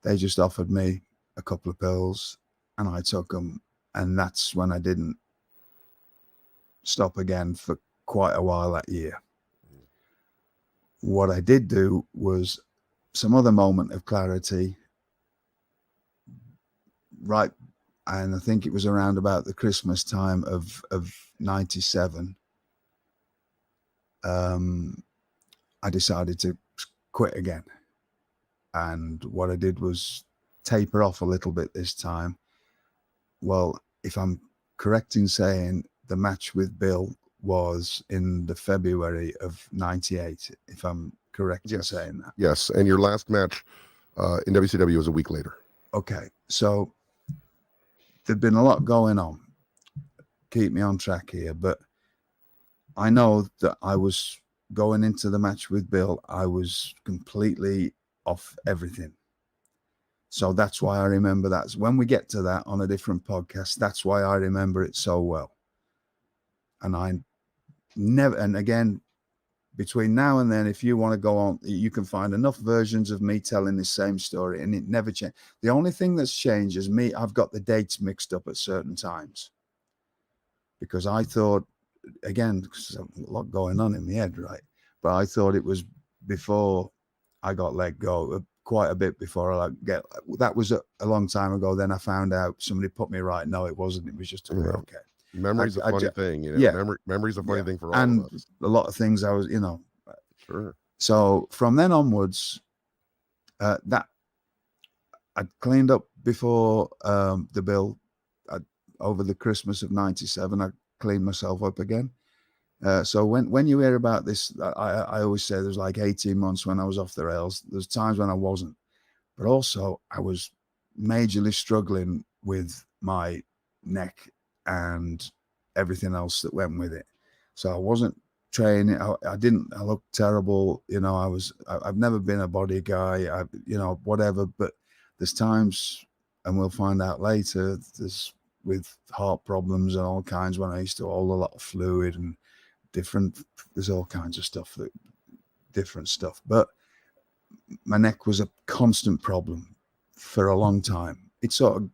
they just offered me a couple of pills and I took them. And that's when I didn't stop again for quite a while that year. What I did do was some other moment of clarity, right? And I think it was around about the Christmas time of 97. I decided to quit again. And what I did was taper off a little bit this time. Well, if I'm correct in saying the match with Bill was in the February of 98, if I'm correct in saying that. Yes, and your last match in WCW was a week later. Okay, so there'd been a lot going on. Keep me on track here, but I know that I was going into the match with Bill, I was completely off everything. So that's why I remember that. When we get to that on a different podcast, that's why I remember it so well. And I never, and again, between now and then, if you want to go on, you can find enough versions of me telling the same story, and it never changed. The only thing that's changed is me, I've got the dates mixed up at certain times. Because I thought, again, there's a lot going on in my head, right? But I thought it was before I got let go, quite a bit before that was a long time ago. Then I found out, somebody put me right. No, it wasn't. It was just okay. Memory's a funny thing, Yeah. Memory's a funny thing for all and of us. A lot of things I was, Sure. So from then onwards, that I'd cleaned up before the Bill. Over the Christmas of 97, I cleaned myself up again. So when you hear about this, I always say there's like 18 months when I was off the rails. There's times when I wasn't, but also I was majorly struggling with my neck and everything else that went with it. So I wasn't training. I looked terrible. I've never been a body guy, whatever, but there's times, and we'll find out later, there's with heart problems and all kinds, when I used to hold a lot of fluid and there's all kinds of stuff, different stuff. But my neck was a constant problem for a long time. It sort of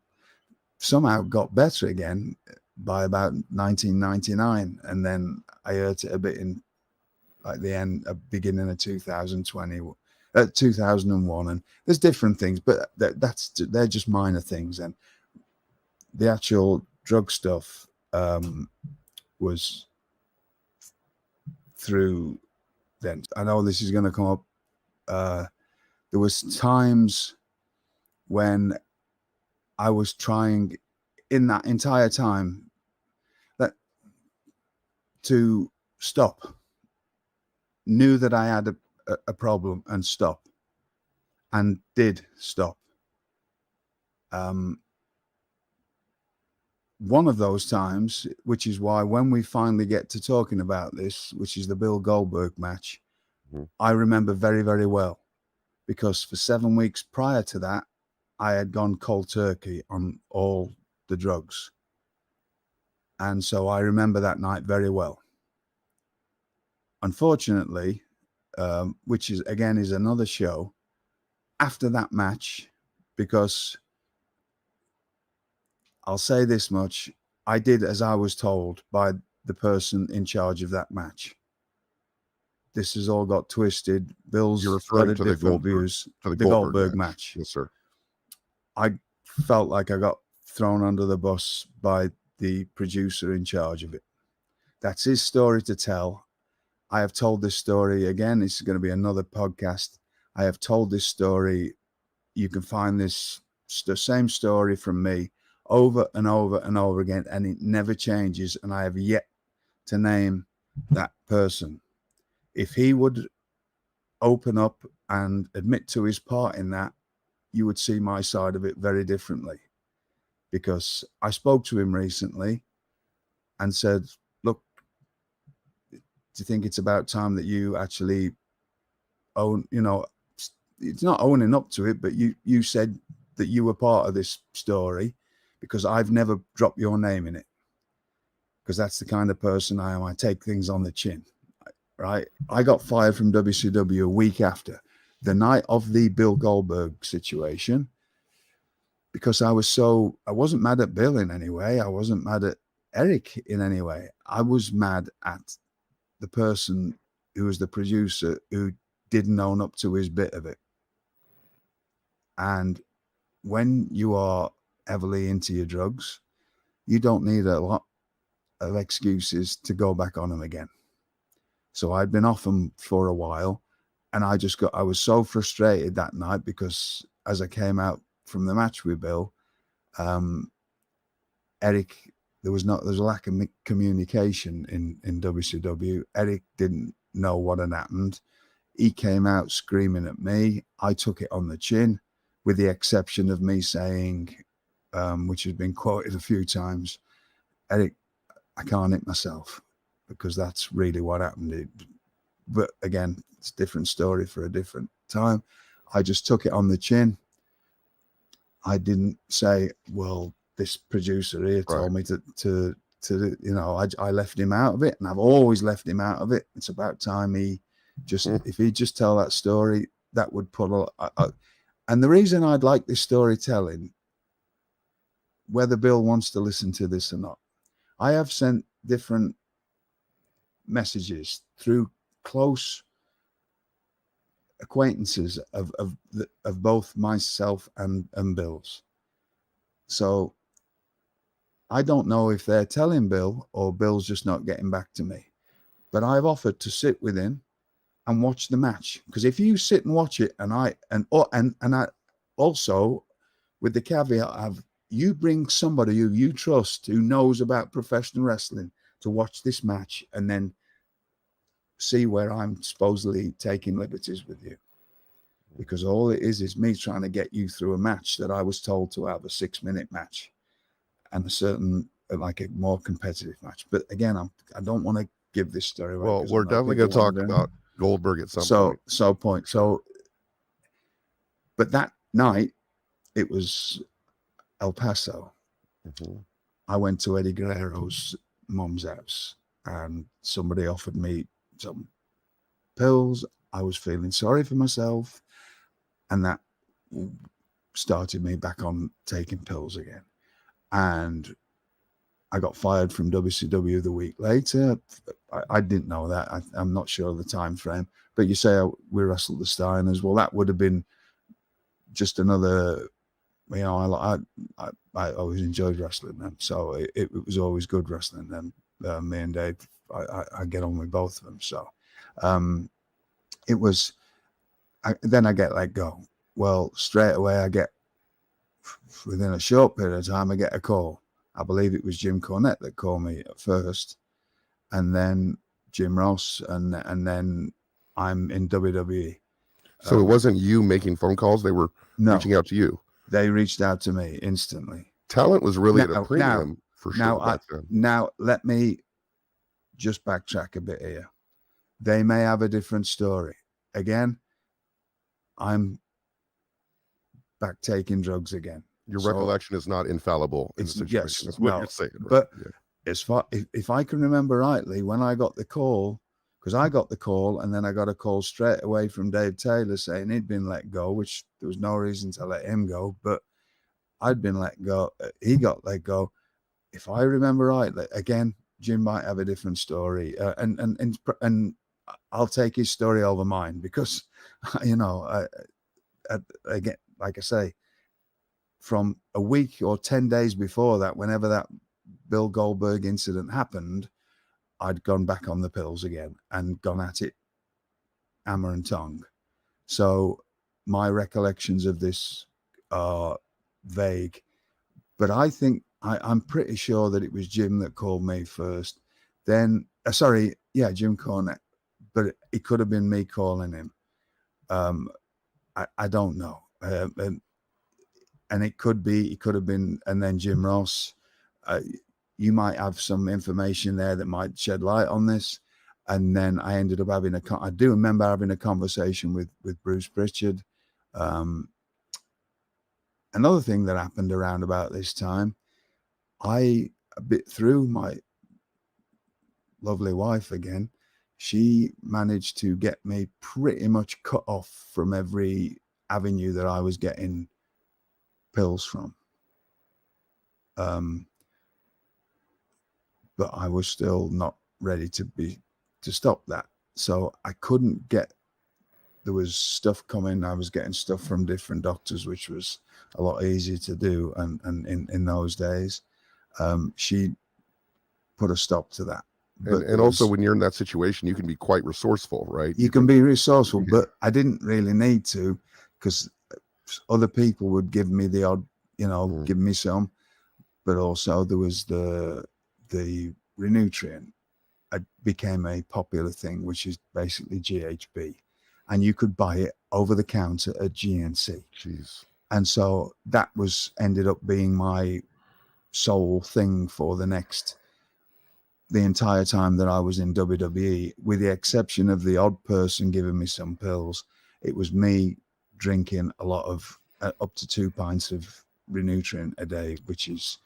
somehow got better again by about 1999. And then I hurt it a bit in like beginning of 2001. And there's different things, but they're just minor things. And the actual drug stuff was through then. I know this is going to come up. There was times when I was trying in that entire time to stop. Knew that I had a problem and stop, and did stop. One of those times, which is why when we finally get to talking about this, which is the Bill Goldberg match, I remember very, very well, because for 7 weeks prior to that, I had gone cold turkey on all the drugs. And so I remember that night very well. Unfortunately, which is another show, after that match, because I'll say this much, I did as I was told by the person in charge of that match. This has all got twisted. Bill's got a different views. The Goldberg match. Yes, sir. I felt like I got thrown under the bus by the producer in charge of it. That's his story to tell. I have told this story again. This is going to be another podcast. I have told this story. You can find this the same story from me over and over and over again, and it never changes. And I have yet to name that person. If he would open up and admit to his part in that, you would see my side of it very differently. Because I spoke to him recently and said, look, do you think it's about time that you actually own, it's not owning up to it, but you said that you were part of this story, because I've never dropped your name in it, because that's the kind of person I am. I take things on the chin, right? I got fired from WCW a week after, the night of the Bill Goldberg situation, because I wasn't mad at Bill in any way. I wasn't mad at Eric in any way. I was mad at the person who was the producer who didn't own up to his bit of it. And when you are heavily into your drugs, you don't need a lot of excuses to go back on them again. So I'd been off them for a while, and I was so frustrated that night, because as I came out from the match with Bill, Eric, there was a lack of communication in WCW. Eric didn't know what had happened. He came out screaming at me. I took it on the chin, with the exception of me saying, which has been quoted a few times, Eric, I can't hit myself, because that's really what happened. But again, it's a different story for a different time. I just took it on the chin. I didn't say, well, this producer here told me to I left him out of it, and I've always left him out of it. It's about time if he just tell that story, that would put and the reason I'd like this storytelling, whether Bill wants to listen to this or not, I have sent different messages through close acquaintances of both myself and Bill's. So I don't know if they're telling Bill or Bill's just not getting back to me, but I've offered to sit with him and watch the match, because if you sit and watch it, and I also, with the caveat of, you bring somebody who you trust, who knows about professional wrestling, to watch this match, and then see where I'm supposedly taking liberties with you, because all it is me trying to get you through a match that I was told to have a 6-minute match, and a certain, like a more competitive match. But again, I don't want to give this story away. Well, we're definitely going to talk about Goldberg at some point. But that night, it was El Paso. Mm-hmm. I went to Eddie Guerrero's mom's house, and somebody offered me some pills. I was feeling sorry for myself, and that started me back on taking pills again. And I got fired from WCW the week later. I didn't know that. I'm not sure of the time frame. But you say we wrestled the Steiners. Well, that would have been just another. I always enjoyed wrestling them, so it was always good wrestling them. Me and Dave, I get on with both of them. So it was. Then I get let go. Well, straight away within a short period of time, I get a call. I believe it was Jim Cornette that called me at first, and then Jim Ross, and then I'm in WWE. So it wasn't you making phone calls; they were reaching out to you. They reached out to me instantly. Talent was really at a premium for sure back then. Now let me just backtrack a bit here. They may have a different story. Again, I'm back taking drugs again. Your recollection is not infallible in the situation. Yes, that's what you're saying. Right? But as far if I can remember rightly, when I got the call, because I got the call and then I got a call straight away from Dave Taylor saying he'd been let go, which there was no reason to let him go, but I'd been let go. He got let go. If I remember rightly, again, Jim might have a different story, and I'll take his story over mine, because again, like I say, from a week or 10 days before that, whenever that Bill Goldberg incident happened, I'd gone back on the pills again and gone at it hammer and tongue. So my recollections of this are vague. But I think I'm pretty sure that it was Jim that called me first. Then, Jim Cornette. But it could have been me calling him. I don't know. And it could have been, and then Jim Ross. You might have some information there that might shed light on this. And then I ended up I do remember having a conversation with Bruce Pritchard. Another thing that happened around about this time, a bit through my lovely wife again, she managed to get me pretty much cut off from every avenue that I was getting pills from. But I was still not ready to stop that. So I couldn't get, there was stuff coming. I was getting stuff from different doctors, which was a lot easier to do. And in those days, she put a stop to that. And also when you're in that situation, you can be quite resourceful, right? You can be resourceful, but I didn't really need to, because other people would give me the odd, give me some, but also there was the Renewtrient. It became a popular thing, which is basically GHB, and you could buy it over the counter at GNC. Jeez. And so that ended up being my sole thing for the entire time that I was in WWE, with the exception of the odd person giving me some pills. It was me drinking a lot of up to 2 pints of Renewtrient a day, which is,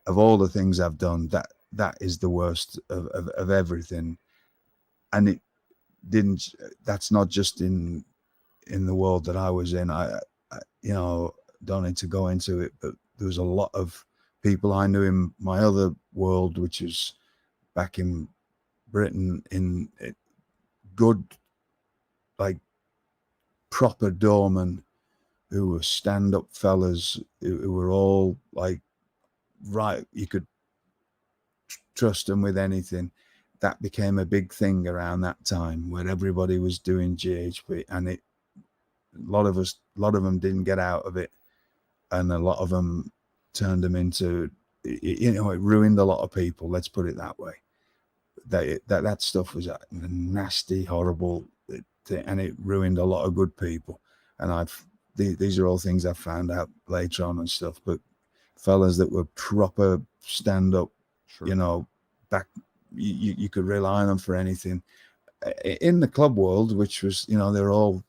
of all the things I've done, that is the worst of everything. And it didn't, that's not just in the world that I was in. I don't need to go into it, but there was a lot of people I knew in my other world, which is back in Britain, in good, like, proper doormen who were stand-up fellas who were all like, right, you could trust them with anything. That became a big thing around that time, where everybody was doing GHB, and a lot of them didn't get out of it, and a lot of them turned them into, it ruined a lot of people. Let's put it that way. That stuff was a nasty, horrible thing, and it ruined a lot of good people. And these are all things I found out later on and stuff. But fellas that were proper stand up, Sure. back, you could rely on them for anything. In the club world, which was, they're all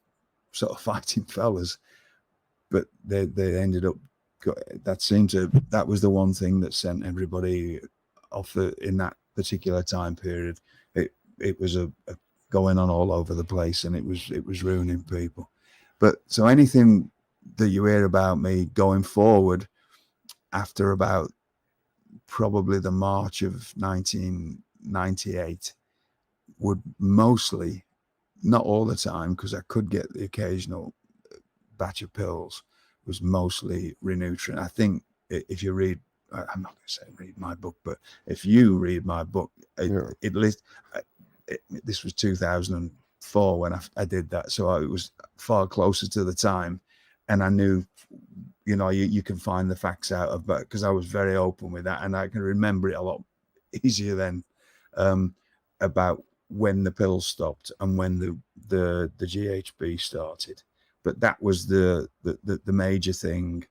sort of fighting fellas, but they ended up, that was the one thing that sent everybody off in that particular time period. It was a going on all over the place, and it was ruining people. But so anything that you hear about me going forward after about probably the March of 1998 would mostly, not all the time, because I could get the occasional batch of pills, was mostly Renewtrient. I think if you read, I'm not going to say read my book, but if you read my book, this was 2004 when I did that, so it was far closer to the time, and I knew, you can find the facts out of, but because I was very open with that, and I can remember it a lot easier then, about when the pills stopped and when the GHB started. But that was the major thing,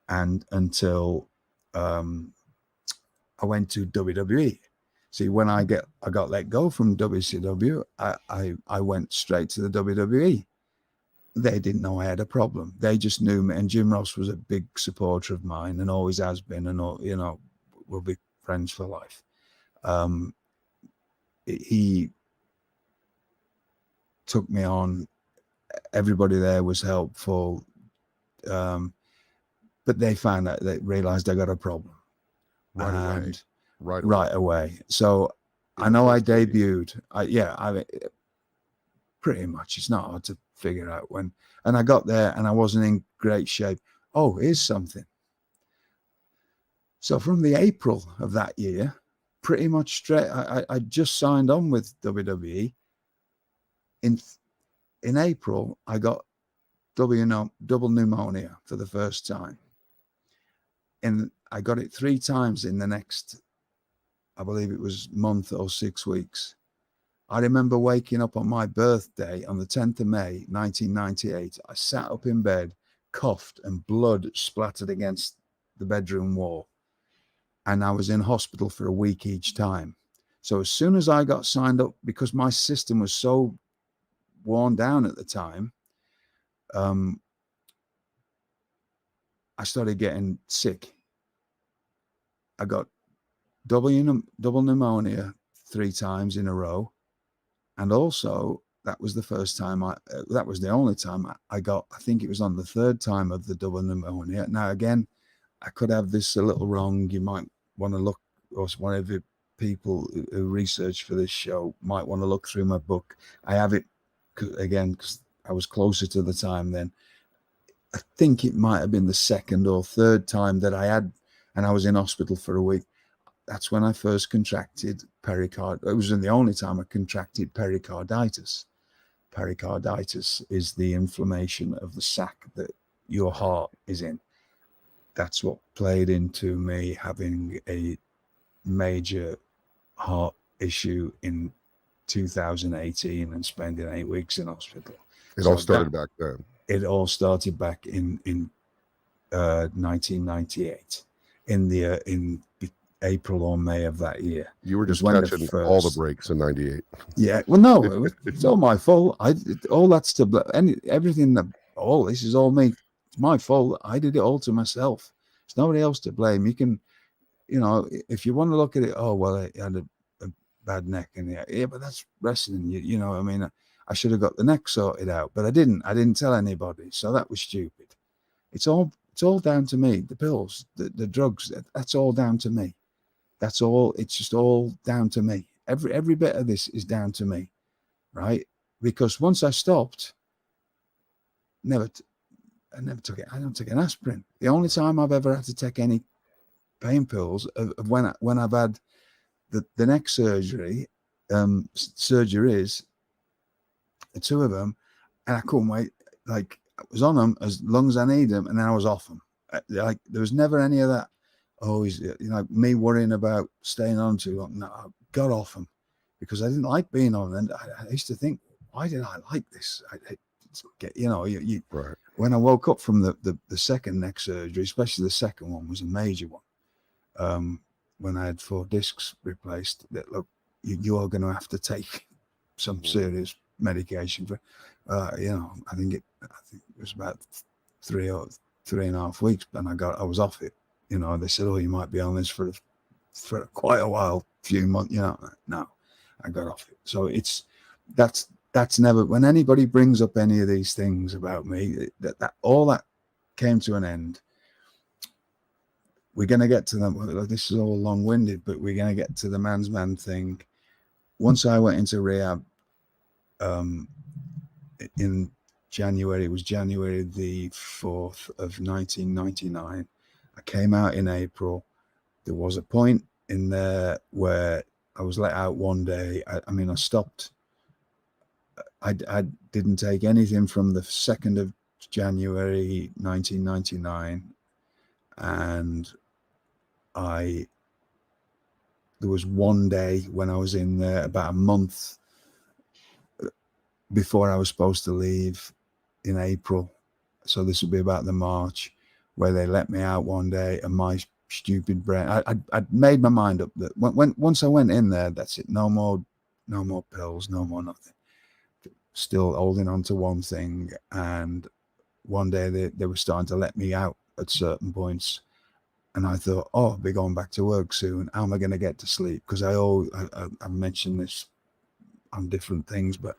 and until I went to WWE. See, when I got let go from WCW, I went straight to the WWE. They didn't know I had a problem. They just knew me, and Jim Ross was a big supporter of mine and always has been, and we'll be friends for life. He took me on. Everybody there was helpful, but they found out, they realized I got a problem right away. So I know I debuted. I pretty much, it's not hard to figure out when. And I got there and I wasn't in great shape. Oh, here's something. So from the April of that year, pretty much straight, I just signed on with WWE. In April, I got double pneumonia for the first time. I got it 3 times in the next, I believe it was month or 6 weeks. I remember waking up on my birthday on the 10th of May, 1998. I sat up in bed, coughed, and blood splattered against the bedroom wall. And I was in hospital for a week each time. So as soon as I got signed up, because my system was so worn down at the time, I started getting sick. I got double pneumonia 3 times in a row. And also, that was the first time that was the only time I got, I think it was on the 3rd time of the double pneumonia. Now, again, I could have this a little wrong. You might want to look, or one of the people who research for this show might want to look through my book. I have it, again, because I was closer to the time then. I think it might have been the 2nd or 3rd time that I had, and I was in hospital for a week. That's when I first contracted pericarditis. It was the only time I contracted pericarditis. Pericarditis is the inflammation of the sac that your heart is in. That's what played into me having a major heart issue in 2018 and spending 8 weeks in hospital. It all started back then. It all started back in 1998, in April or May of that year. You were just catching all the breaks in 98. Yeah, well, no, it's all my fault. All that's to blame. Everything that this is all me. It's my fault. I did it all to myself. There's nobody else to blame. You can, if you want to look at it, I had a bad neck, and yeah, but that's wrestling. You know, I mean, I should have got the neck sorted out, but I didn't. I didn't tell anybody, so that was stupid. It's all down to me. The pills, the drugs, that's all down to me. That's all. It's just all down to me. Every bit of this is down to me, right? Because once I stopped, I never took it. I don't take an aspirin. The only time I've ever had to take any pain pills of when I've had the neck surgery, surgeries, the 2 of them, and I couldn't wait. Like, I was on them as long as I need them, and then I was off them. Like, there was never any of that. Always, me worrying about staying on too long. No, I got off them because I didn't like being on them. And I used to think, why did I like this? Right. When I woke up from the second neck surgery, especially the second one was a major one. When I had 4 discs replaced, that look, you are going to have to take some serious medication for. I think it was about 3.5 weeks, and I was off it. They said, you might be on this for quite a while, few months. No, I got off it. So that's never, when anybody brings up any of these things about me, that all that came to an end. We're going to get to them. This is all long-winded, but we're going to get to the man's man thing. Once I went into rehab, in January, it was January the 4th of 1999. I came out in April. There was a point in there where I was let out one day. I stopped. I didn't take anything from the 2nd of January 1999, and there was one day when I was in there about a month before I was supposed to leave in April. So this would be about the March, where they let me out one day, and my stupid brain, I'd made my mind up that once I went in there, that's it. No more pills, no more nothing. Still holding on to one thing. And one day they were starting to let me out at certain points. And I thought, I'll be going back to work soon. How am I going to get to sleep? Because I mentioned this on different things, but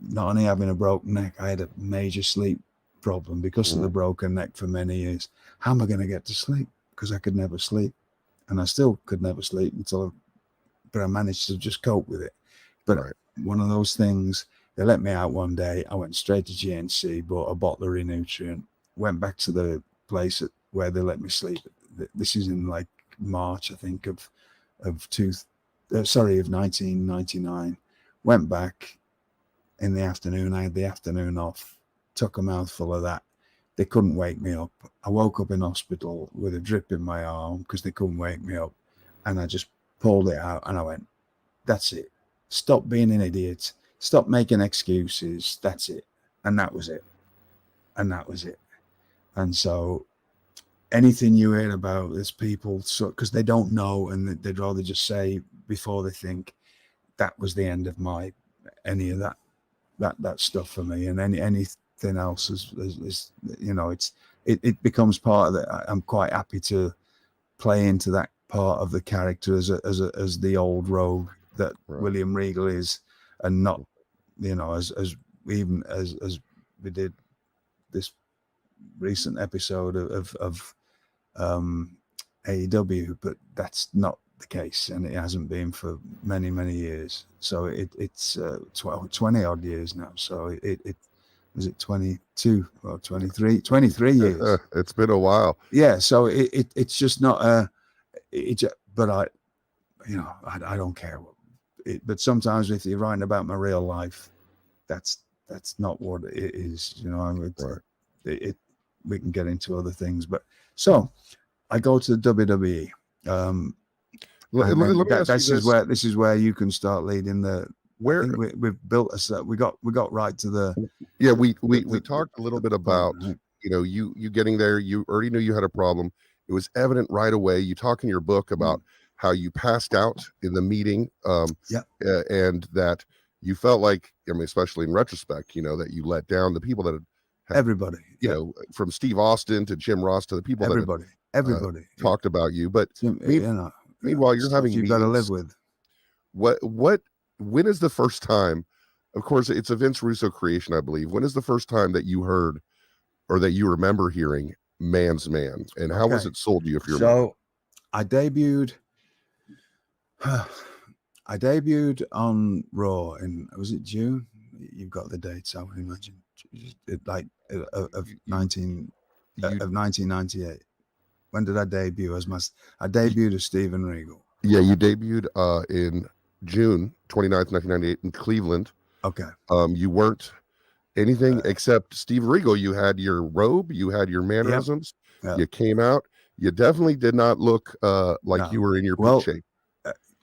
not only having a broken neck, I had a major sleep problem because of the broken neck for many years. How am I going to get to sleep? Because I could never sleep, and I still could never sleep but I managed to just cope with it. But one of those things, they let me out one day. I went straight to GNC, bought a bottle of Renewtrient, went back to the place where they let me sleep. This is in like March, I think, of 1999. Went back in the afternoon. I had the afternoon off. Took a mouthful of that, They couldn't wake me up. I woke up in hospital with a drip in my arm because they couldn't wake me up. And I just pulled it out and I went, that's it. Stop being an idiot. Stop making excuses. That's it. And that was it. And that was it. And so anything you hear about this people, so because they don't know and they'd rather just say before they think, that was the end of any of that stuff for me. And anything else is you know, it becomes part of it. I'm quite happy to play into that part of the character as the old rogue that William Regal is, and not, you know, as we did this recent episode of AEW, but that's not the case, and it hasn't been for many years. So it's 20 odd years now. So it was it 22 or 23 years. It's been a while. Yeah. So it's just not but I don't care but sometimes if you're writing about my real life, that's not what it is, you know. We can get into other things, but so I go to the WWE. Let me ask you this. This is where you can start leading the. Where we've built a set. We got right to the. Yeah, we talked a little bit about you know you getting there. You already knew you had a problem. It was evident right away. You talk in your book about how you passed out in the meeting. And that you felt like, I mean, especially in retrospect, you know, that you let down the people that had everybody, you know, from Steve Austin to Jim Ross to the people everybody talked about you. But meanwhile, you're having you got to live with. When is the first time? Of course, it's a Vince Russo creation, I believe. When is the first time that you heard, or that you remember hearing, Man's Man, and how was it sold to you? If you remember, so I debuted on Raw in, was it June? You've got the dates, I would imagine. Like of 1998. When did I debut I debuted as Steven Regal. Yeah, you debuted in June 29th, 1998 in Cleveland. Okay. You weren't anything except Steve Regal. You had your robe, you had your mannerisms. Yep. You came out. You definitely did not look like you were in your peak shape.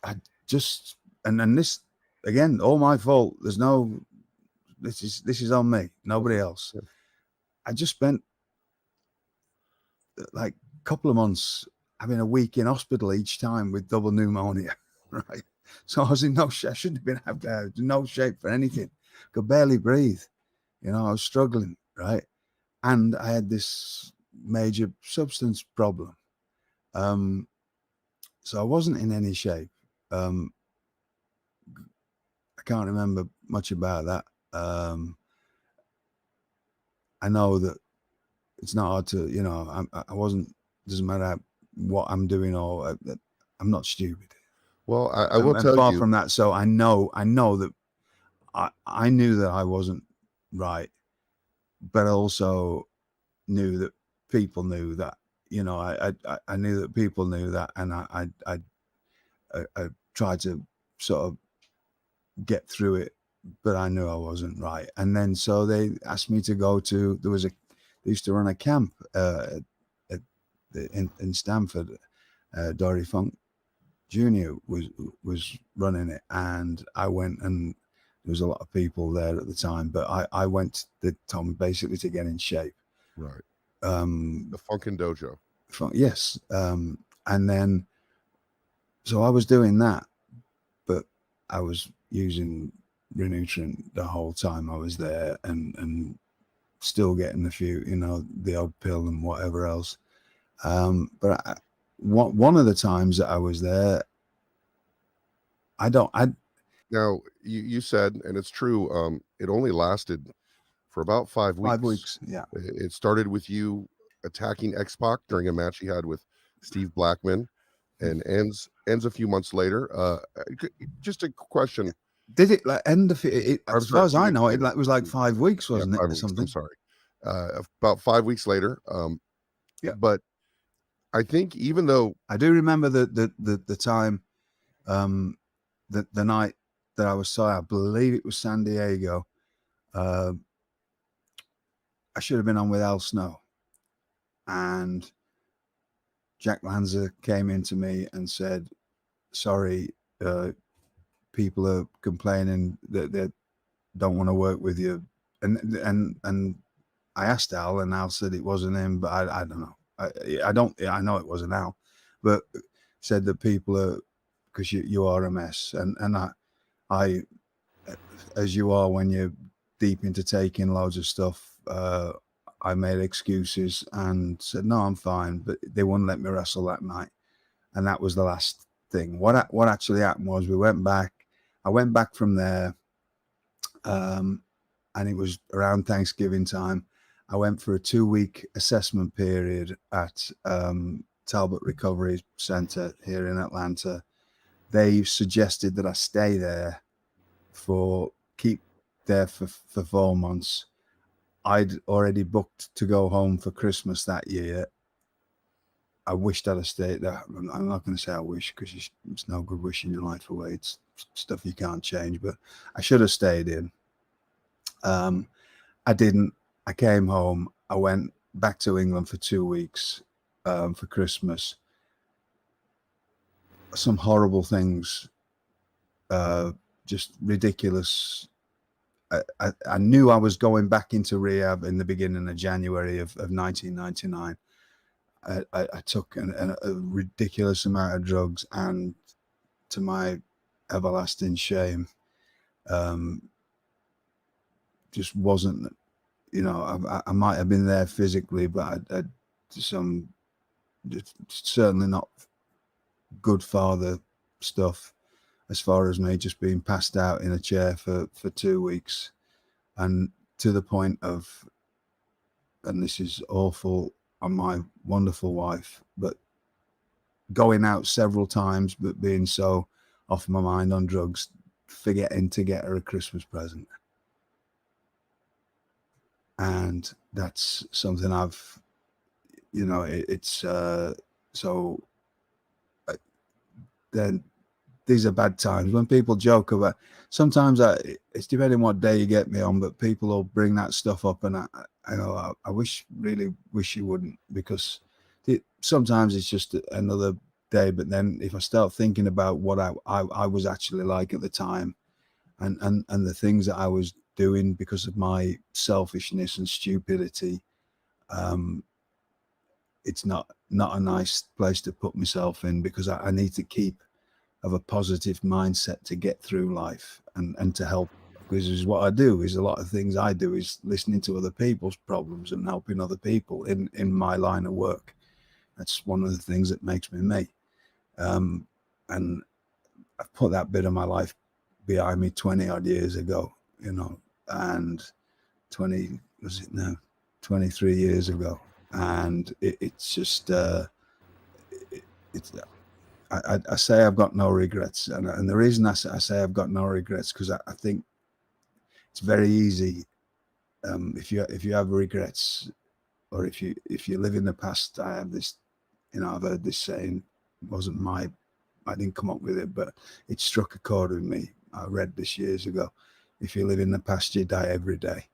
I just, and then this again, all my fault. There's no, this is on me, nobody else. Yeah. I just spent like a couple of months having a week in hospital each time with double pneumonia, right? So I was in no shape. I shouldn't have been no shape for anything. Could barely breathe. You know, I was struggling, right? And I had this major substance problem. So I wasn't in any shape. I can't remember much about that. I know that it's not hard to, you know, I wasn't, doesn't matter what I'm doing, or I'm not stupid. Well, I will tell you. Far from that. So I know that I knew that I wasn't right, but I also knew that people knew that, you know, I knew that people knew that, and I tried to sort of get through it, but I knew I wasn't right. And then so they asked me to go to, they used to run a camp in Stamford. Dory Funk Jr. was running it, and I went, and there was a lot of people there at the time, but I went to Tom basically to get in shape. Right. The Funkin' Dojo. Yes. And then, so I was doing that, but I was using Renewtrient the whole time I was there, and still getting a few, you know, the odd pill and whatever else. But one of the times that I was there, now you said, and it's true, it only lasted for about 5 weeks. 5 weeks, yeah. It started with you attacking X-Pac during a match he had with Steve Blackman, and ends a few months later. Just a question: did it like end of it? As far as I know, it was like 5 weeks, wasn't it? Or something. I'm sorry. About 5 weeks later. Yeah. But I think, even though I do remember the time, the night that I was sorry, I believe it was San Diego. I I should have been on with Al Snow. And Jack Lanza came in to me and said, sorry, people are complaining that they don't want to work with you. And I asked Al, and Al said it wasn't him, but I don't know. I know it wasn't Al, but said that people are, because you are a mess. And I, as you are when you're deep into taking loads of stuff, I made excuses and said, no, I'm fine, but they wouldn't let me wrestle that night. And that was the last thing. What actually happened was we went back. I went back from there, and it was around Thanksgiving time. I went for a 2-week assessment period at Talbot Recovery Center here in Atlanta. They suggested that I stay there keep there for 4 months. I'd already booked to go home for Christmas that year. I wished I'd have stayed there. I'm not going to say I wish, because it's no good wishing your life away. It's stuff you can't change, but I should have stayed in. I didn't. I came home. I went back to England for 2 weeks for Christmas. Some horrible things, just ridiculous. I knew I was going back into rehab in the beginning of January of 1999. I took a ridiculous amount of drugs, and to my everlasting shame, just wasn't, I might have been there physically, but I certainly not good father stuff, as far as me just being passed out in a chair for 2 weeks, and to the point of, and this is awful on my wonderful wife, but going out several times, but being so off my mind on drugs, forgetting to get her a Christmas present. And that's something I've, then these are bad times. When people joke about, sometimes it's depending what day you get me on, but people will bring that stuff up, and I go, I really wish you wouldn't, because sometimes it's just another day. But then if I start thinking about what I was actually like at the time, and the things that I was doing because of my selfishness and stupidity, it's not a nice place to put myself in, because I need to keep of a positive mindset to get through life and to help, because is what I do. Is a lot of things I do is listening to other people's problems and helping other people in my line of work. That's one of the things that makes me me. And I've put that bit of my life behind me 20 odd years ago, and 23 years ago. And it's just, I say I've got no regrets, and the reason I say I've got no regrets, because I think it's very easy, if you have regrets, or if you live in the past. I have this, I've heard this saying. I didn't come up with it, but it struck a chord with me. I read this years ago. If you live in the past, you die every day.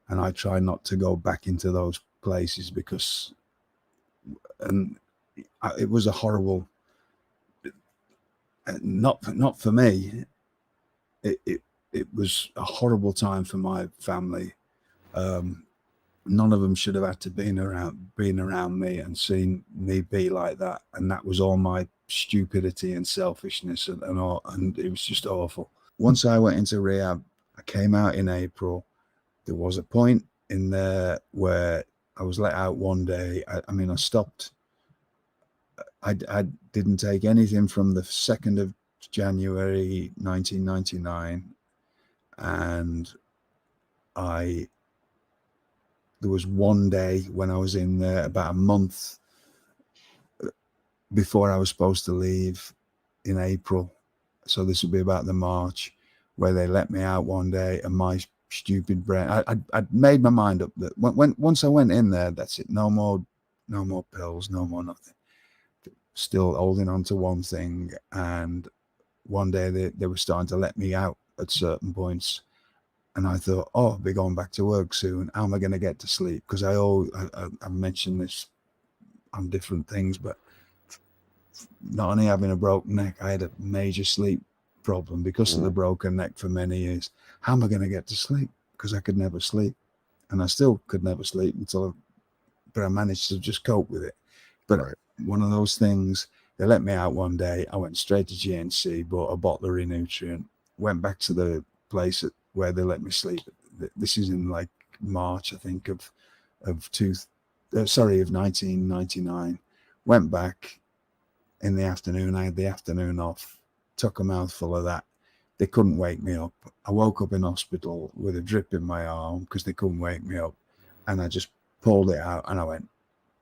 And I try not to go back into those places, because, it was a horrible. Not for me. It was a horrible time for my family. None of them should have had to been around me and seen me be like that. And that was all my stupidity and selfishness and all. And it was just awful. Once I went into rehab, I came out in April. There was a point in there where I was let out one day. I stopped. I didn't take anything from the 2nd of January 1999, and there was one day when I was in there about a month before I was supposed to leave in April. So this would be about the March, where they let me out one day, and my stupid brain, I'd made my mind up that once I went in there, that's it. No more pills, no more nothing. Still holding on to one thing, and one day they were starting to let me out at certain points, And I thought, oh, I'll be going back to work soon. How am I going to get to sleep? Because I mentioned this on different things, but not only having a broken neck, I had a major sleep problem because of the broken neck for many years. How am I going to get to sleep? Because I could never sleep. And I still could never sleep but I managed to just cope with it. But one of those things, they let me out one day. I went straight to GNC, bought a bottle of Renewtrient, went back to the place where they let me sleep. This is in like March, I think, of 1999. Went back in the afternoon. I had the afternoon off, took a mouthful of that. They couldn't wake me up. I woke up in hospital with a drip in my arm because they couldn't wake me up. And I just pulled it out and I went,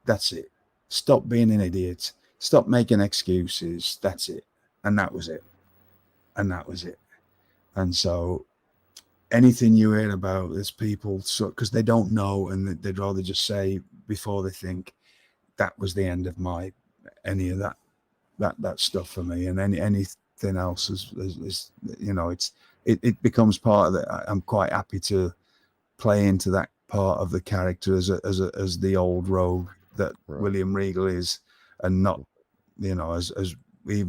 that's it. Stop being an idiot. Stop making excuses. That's it. And that was it. And that was it. And so anything you hear about this people, because they don't know and they'd rather just say before they think, that was the end of any of that stuff for me. And anything else is you know, it becomes part of it. I'm quite happy to play into that part of the character as the old rogue that William Regal is, and not, you know, as we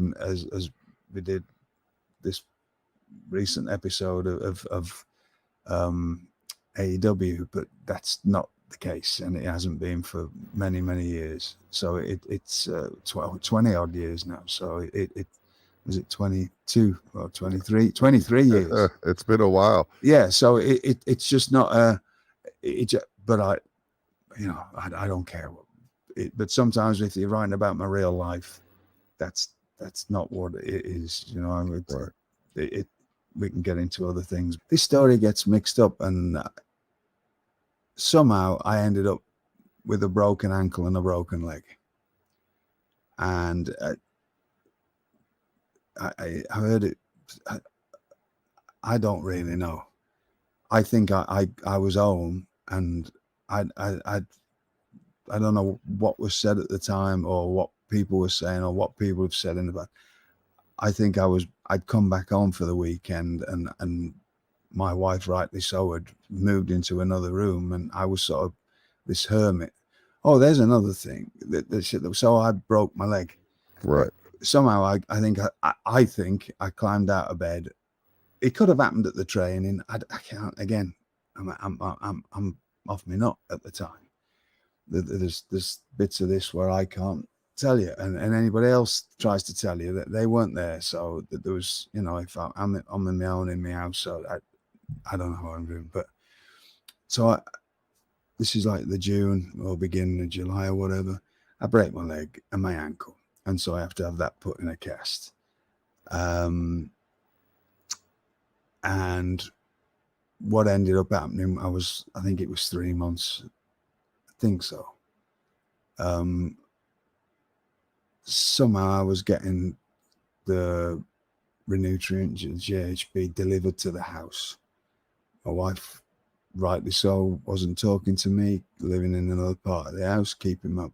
did this recent episode of AEW, but that's not the case, and it hasn't been for many years. So it's 20 odd years now. So it was it 22 or 23 years. It's been a while. Yeah. So it's just not but I don't care but sometimes if you're writing about my real life, that's not what it is, you know. We can get into other things. This story gets mixed up, and somehow I ended up with a broken ankle and a broken leg. And I heard it. I don't really know. I think I was home, and I don't know what was said at the time or what people were saying or what people have said in the back. I think I'd come back home for the weekend, and my wife, rightly so, had moved into another room, and I was sort of this hermit. Oh, there's another thing. So I broke my leg. Right. Somehow I think I climbed out of bed. It could have happened at the training. I can't, again, I'm off my nut at the time. There's bits of this where I can't tell you, and anybody else tries to tell you that they weren't there. So that there was, you know, if I'm on my own in my house, so I don't know what I'm doing. But so this is like the June or beginning of July or whatever. I break my leg and my ankle, and so I have to have that put in a cast. And what ended up happening, I think it was 3 months. I think so. Somehow I was getting the Renewtrient GHB delivered to the house. My wife, rightly so, wasn't talking to me, living in another part of the house, keeping my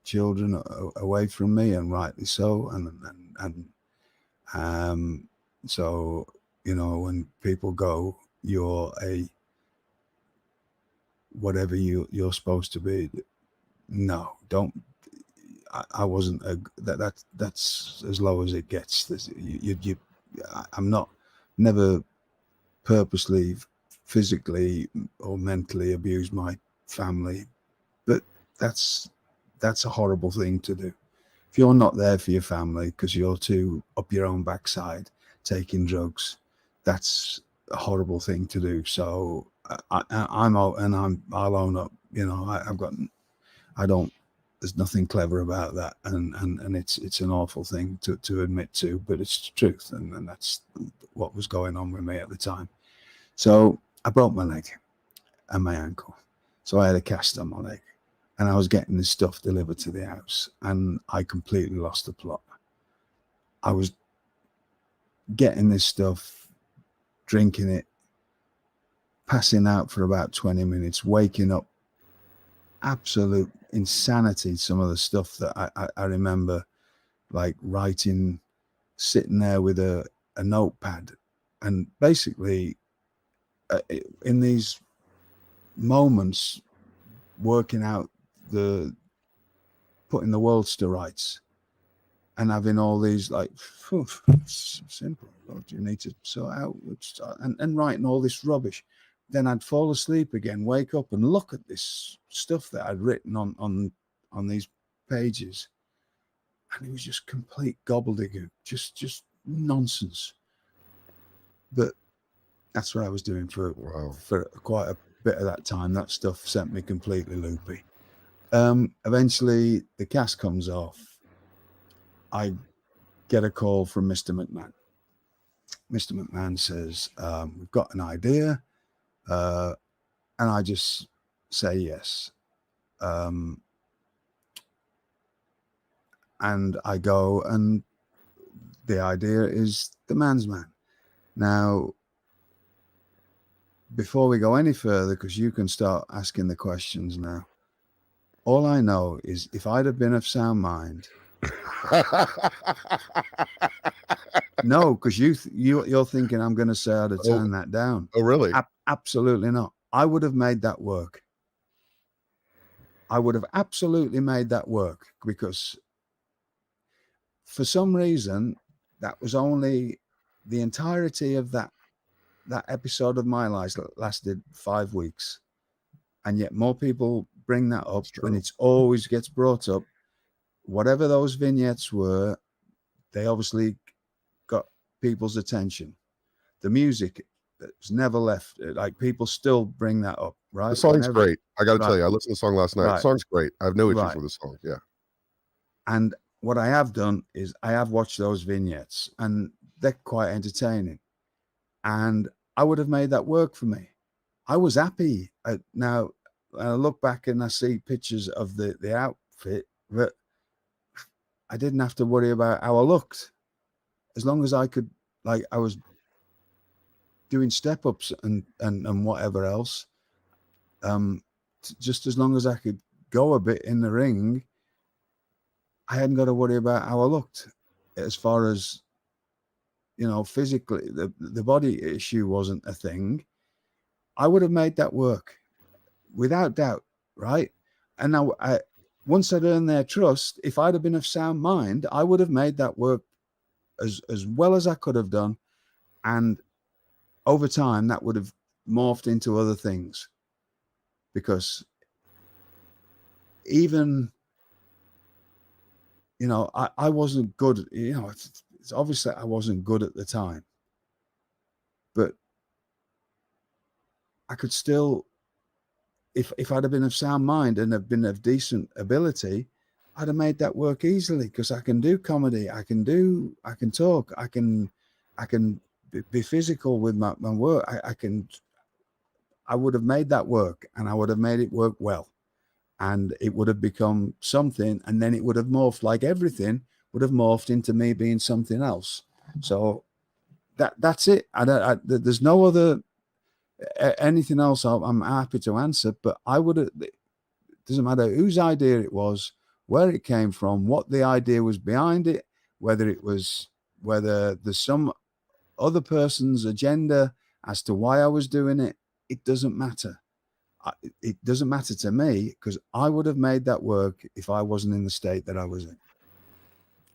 children away from me, and rightly so. And so, you know, when people go, you're a whatever you're supposed to be. No, don't. I wasn't that's as low as it gets. I'm never purposely, physically or mentally abused my family, but that's a horrible thing to do. If you're not there for your family because you're too up your own backside taking drugs, that's a horrible thing to do. So I'll own up. You know, there's nothing clever about that, and it's an awful thing to admit to, but it's the truth, and that's what was going on with me at the time. So I broke my leg and my ankle, so I had a cast on my leg, and I was getting this stuff delivered to the house, and I completely lost the plot. I was getting this stuff, drinking it, passing out for about 20 minutes, waking up, absolute insanity. Some of the stuff that I remember, like writing, sitting there with a notepad, and basically in these moments, working out putting the worlds to rights, and having all these like, it's simple. You need to sort out and writing all this rubbish. Then I'd fall asleep again, wake up and look at this stuff that I'd written on these pages, and it was just complete gobbledygook, just nonsense. But that's what I was doing for quite a bit of that time. That stuff sent me completely loopy. Eventually the cast comes off. I get a call from Mr. McMahon. Mr. McMahon says, we've got an idea. And I just say yes. And I go, and the idea is the Man's Man. Now, before we go any further, because you can start asking the questions now, all I know is if I'd have been of sound mind. No, because you're thinking I'm going to say I'd have turned that down. Oh, really? Absolutely not. I would have made that work. I would have absolutely made that work, because for some reason that was only the entirety of that episode of my life lasted 5 weeks, and yet more people bring that up, and it always gets brought up. Whatever those vignettes were, they obviously got people's attention. The music was never left. Like, people still bring that up, right? The song's great. I got to tell you, I listened to the song last night. The song's great. I have no issues with the song. Yeah. And what I have done is I have watched those vignettes, and they're quite entertaining. And I would have made that work for me. I was happy. Now, I look back and I see pictures of the outfit, but I didn't have to worry about how I looked. As long as I could, like, I was doing step-ups and whatever else, just as long as I could go a bit in the ring, I hadn't got to worry about how I looked. As far as, you know, physically, the body issue wasn't a thing. I would have made that work without doubt, right? And now, once I'd earned their trust, if I'd have been of sound mind, I would have made that work as well as I could have done. And over time, that would have morphed into other things. Because even, you know, I wasn't good, you know, it's obviously I wasn't good at the time. But I could still, if I'd have been of sound mind and have been of decent ability, I'd have made that work easily, because I can do comedy, I can talk, I can be physical with my work. I would have made that work, and I would have made it work well, and it would have become something, and then it would have morphed, like everything would have morphed into me being something else. So that's it. There's no other anything else I'm happy to answer, but I would have, it doesn't matter whose idea it was, where it came from, what the idea was behind it, whether there's some other person's agenda as to why I was doing it. It doesn't matter. It doesn't matter to me, because I would have made that work if I wasn't in the state that I was in.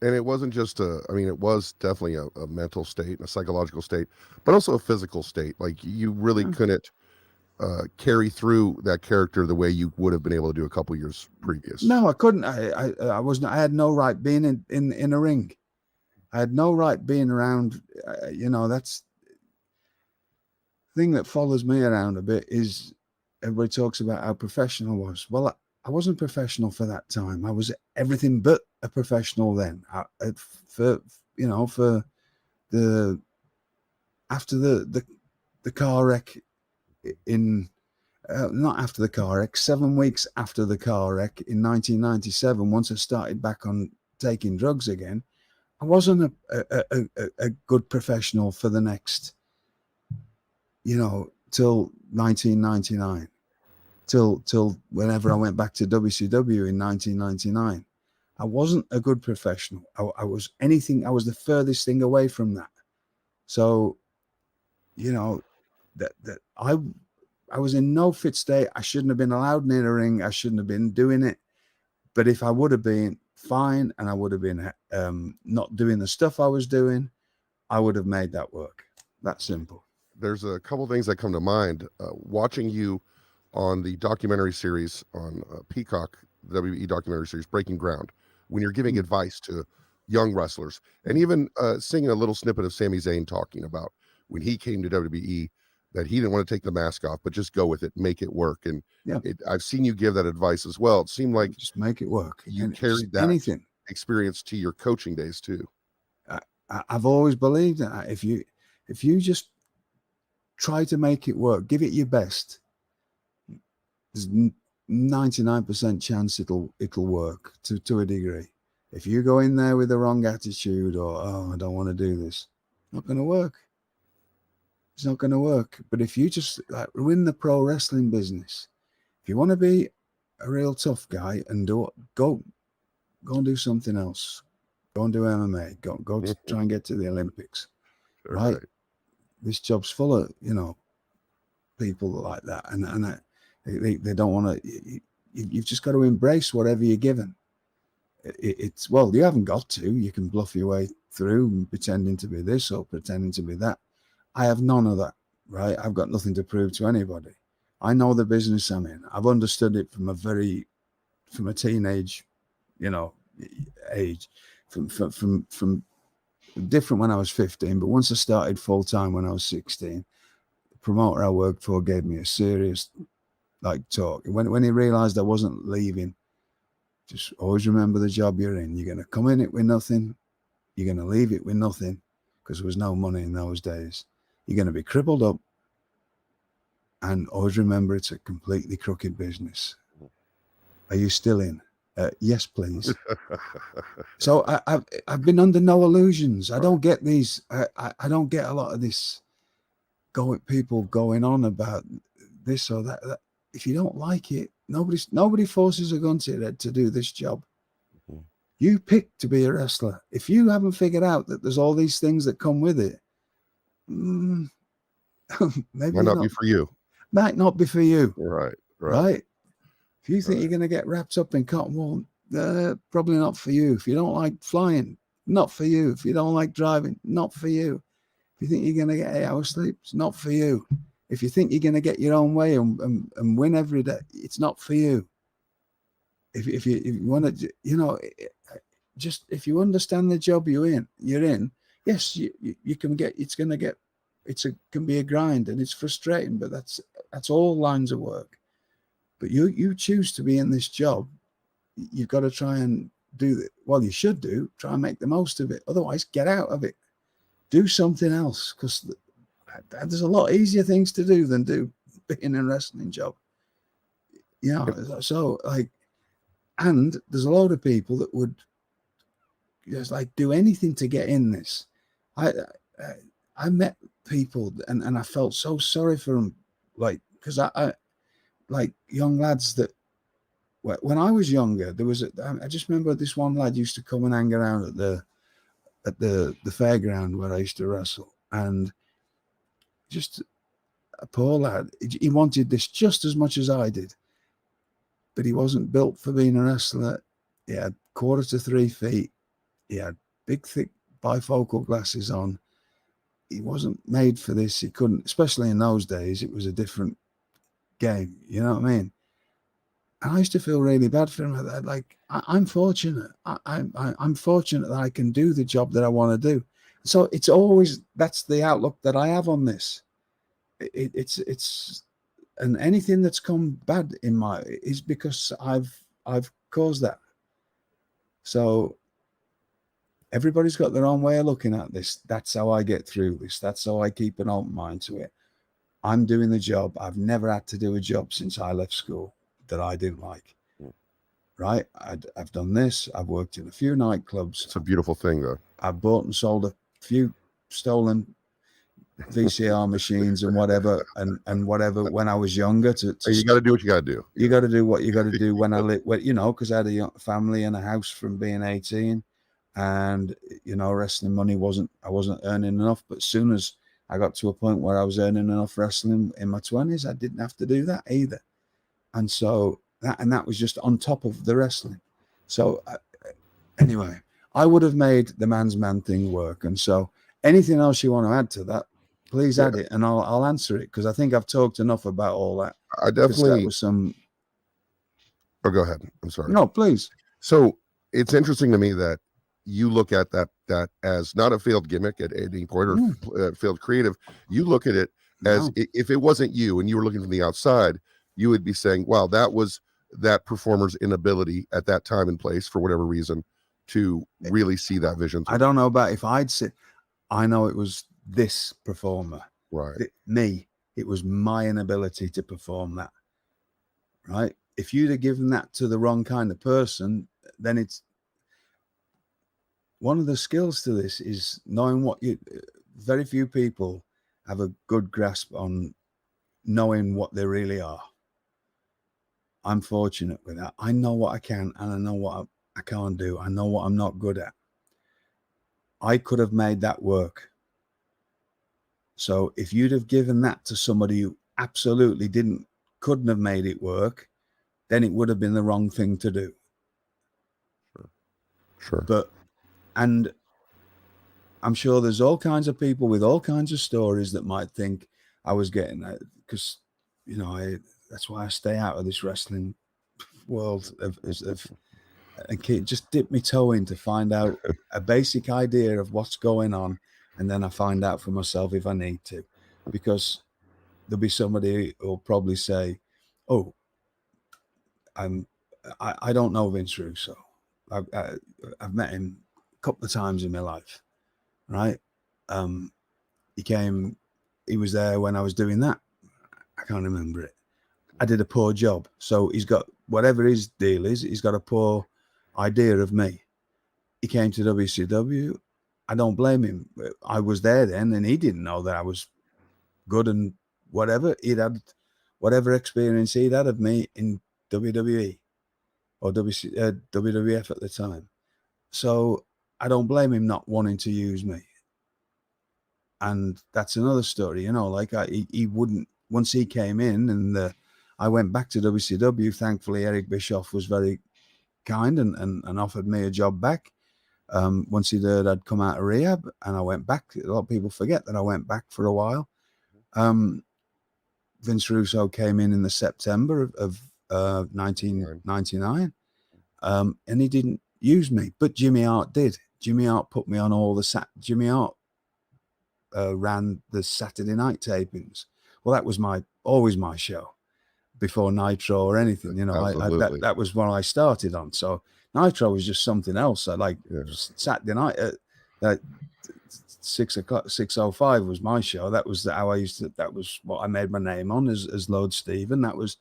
And it wasn't just it was definitely a mental state, a psychological state, but also a physical state. Like, you really couldn't carry through that character the way you would have been able to do a couple years previous. No, I couldn't. I wasn't. I had no right being in a ring. I had no right being around. You know, that's the thing that follows me around a bit. Is everybody talks about how professional I was. Well, I wasn't professional for that time. I was everything but a professional then. After the car wreck not after the car wreck, 7 weeks after the car wreck in 1997, once I started back on taking drugs again, I wasn't a good professional for the next, till 1999. Till whenever I went back to WCW in 1999, I wasn't a good professional. I was the furthest thing away from that. So, that I was in no fit state. I shouldn't have been allowed near the ring. I shouldn't have been doing it. But if I would have been fine and I would have been not doing the stuff I was doing, I would have made that work. That simple. There's a couple things that come to mind. Watching you on the documentary series on Peacock, WWE documentary series, Breaking Ground, when you're giving advice to young wrestlers, and even singing a little snippet of Sami Zayn talking about when he came to WWE, that he didn't want to take the mask off, but just go with it, make it work. And I've seen you give that advice as well. It seemed like just make it work. You carried that experience to your coaching days too. I've always believed that if you just try to make it work, give it your best, there's 99% chance it'll work to a degree. If you go in there with the wrong attitude or, I don't want to do this, not going to work. It's not going to work. But if you just win the pro wrestling business, if you want to be a real tough guy and go and do something else, go and do MMA, go to try and get to the Olympics, right? This job's full of, people like that. And they don't want to, you've just got to embrace whatever you're given. You haven't got to. You can bluff your way through pretending to be this or pretending to be that. I have none of that, right? I've got nothing to prove to anybody. I know the business I'm in. I've understood it from a teenage, age, from different when I was 15. But once I started full time when I was 16, the promoter I worked for gave me a serious talk. When he realized I wasn't leaving, just always remember the job you're in. You're going to come in it with nothing. You're going to leave it with nothing because there was no money in those days. You're going to be crippled up. And always remember it's a completely crooked business. Are you still in? Yes, please. So I've been under no illusions. I don't get these. I don't get a lot of this people going on about this or that. If you don't like it, nobody forces a gun to your head to do this job. Mm-hmm. You pick to be a wrestler. If you haven't figured out that there's all these things that come with it, maybe might not be for you. Might not be for you. Right. If you think you're going to get wrapped up in cotton wool, probably not for you. If you don't like flying, not for you. If you don't like driving, not for you. If you think you're going to get 8 hours sleep, it's not for you. If you think you're going to get your own way and win every day, it's not for you. If you want to, just if you understand the job you're in, yes, you can get. Can be a grind and it's frustrating, but that's all lines of work. But you choose to be in this job, you've got to try and do that. Well, you should try and make the most of it. Otherwise, get out of it. Do something else, because there's a lot easier things to do than being in a wrestling job. So and there's a load of people that would just do anything to get in this. I met people and I felt so sorry for them, because I young lads that when I was younger, I just remember this one lad used to come and hang around at the fairground where I used to wrestle, and just a poor lad. He wanted this just as much as I did, but he wasn't built for being a wrestler. He had 1/4 to 3 feet. He had big, thick bifocal glasses on. He wasn't made for this. He couldn't, especially in those days. It was a different game. You know what I mean? And I used to feel really bad for him. I'm fortunate. I'm fortunate that I can do the job that I want to do. So it's always, that's the outlook that I have on this. It's and anything that's come bad in is because I've caused that. So everybody's got their own way of looking at this. That's how I get through this. That's how I keep an open mind to it. I'm doing the job. I've never had to do a job since I left school that I didn't like. Right? I've done this. I've worked in a few nightclubs. It's a beautiful thing, though. I've bought and sold a few stolen VCR machines and whatever when I was younger. You got to do what you got to do. You got to do what you got to do when I live. Because I had a young family and a house from being 18, and wrestling money I wasn't earning enough. But as soon as I got to a point where I was earning enough wrestling in my 20s. I didn't have to do that either. And so that was just on top of the wrestling. So anyway, I would have made the man's man thing work. And so anything else you want to add to that, please add it, and I'll answer it, because I think I've talked enough about all that. I definitely. That was some. Oh, go ahead. I'm sorry. No, please. So it's interesting to me that you look at that as not a failed gimmick at any point, or failed creative. You look at it as if it wasn't you and you were looking from the outside, you would be saying, wow, that was that performer's inability at that time and place, for whatever reason, to really see that vision through. I don't know about if I'd say, I know it was this performer. Right. Me. It was my inability to perform that. Right. If you'd have given that to the wrong kind of person, then it's one of the skills to this is knowing what you. Very few people have a good grasp on knowing what they really are. I'm fortunate with that. I know what I can, and I know what I can't do. I know what I'm not good at. I could have made that work. So if you'd have given that to somebody who absolutely couldn't have made it work, then it would have been the wrong thing to do. Sure. But, and I'm sure there's all kinds of people with all kinds of stories that might think I was getting that, because, you know, that's why I stay out of this wrestling world and just dip my toe in to find out a basic idea of what's going on, and then I find out for myself if I need to, because there'll be somebody who'll probably say, "Oh, I don't know Vince Russo. I've met him a couple of times in my life, right? He was there when I was doing that. I can't remember it. I did a poor job. So he's got, whatever his deal is, he's got a poor idea of me. He came to WCW. I don't blame him. I was there then, and he didn't know that I was good, and whatever. He'd had whatever experience he'd had of me in WWE or WWF at the time. So I don't blame him not wanting to use me. And that's another story, you know, like he wouldn't, once he came in and I went back to WCW, thankfully Eric Bischoff was very kind and offered me a job back. Once he'd heard I'd come out of rehab, and I went back. A lot of people forget that I went back for a while. Vince Russo came in the September of 1999, and he didn't use me, but Jimmy Hart did. Jimmy Hart put me on all the Jimmy Hart ran the Saturday night tapings. Well, that was always my show before Nitro or anything, you know. That was what I started on. So Nitro was just something else. I like Saturday night at 6:05 was my show. That was how I used to. That was what I made my name on as Lord Steven. That was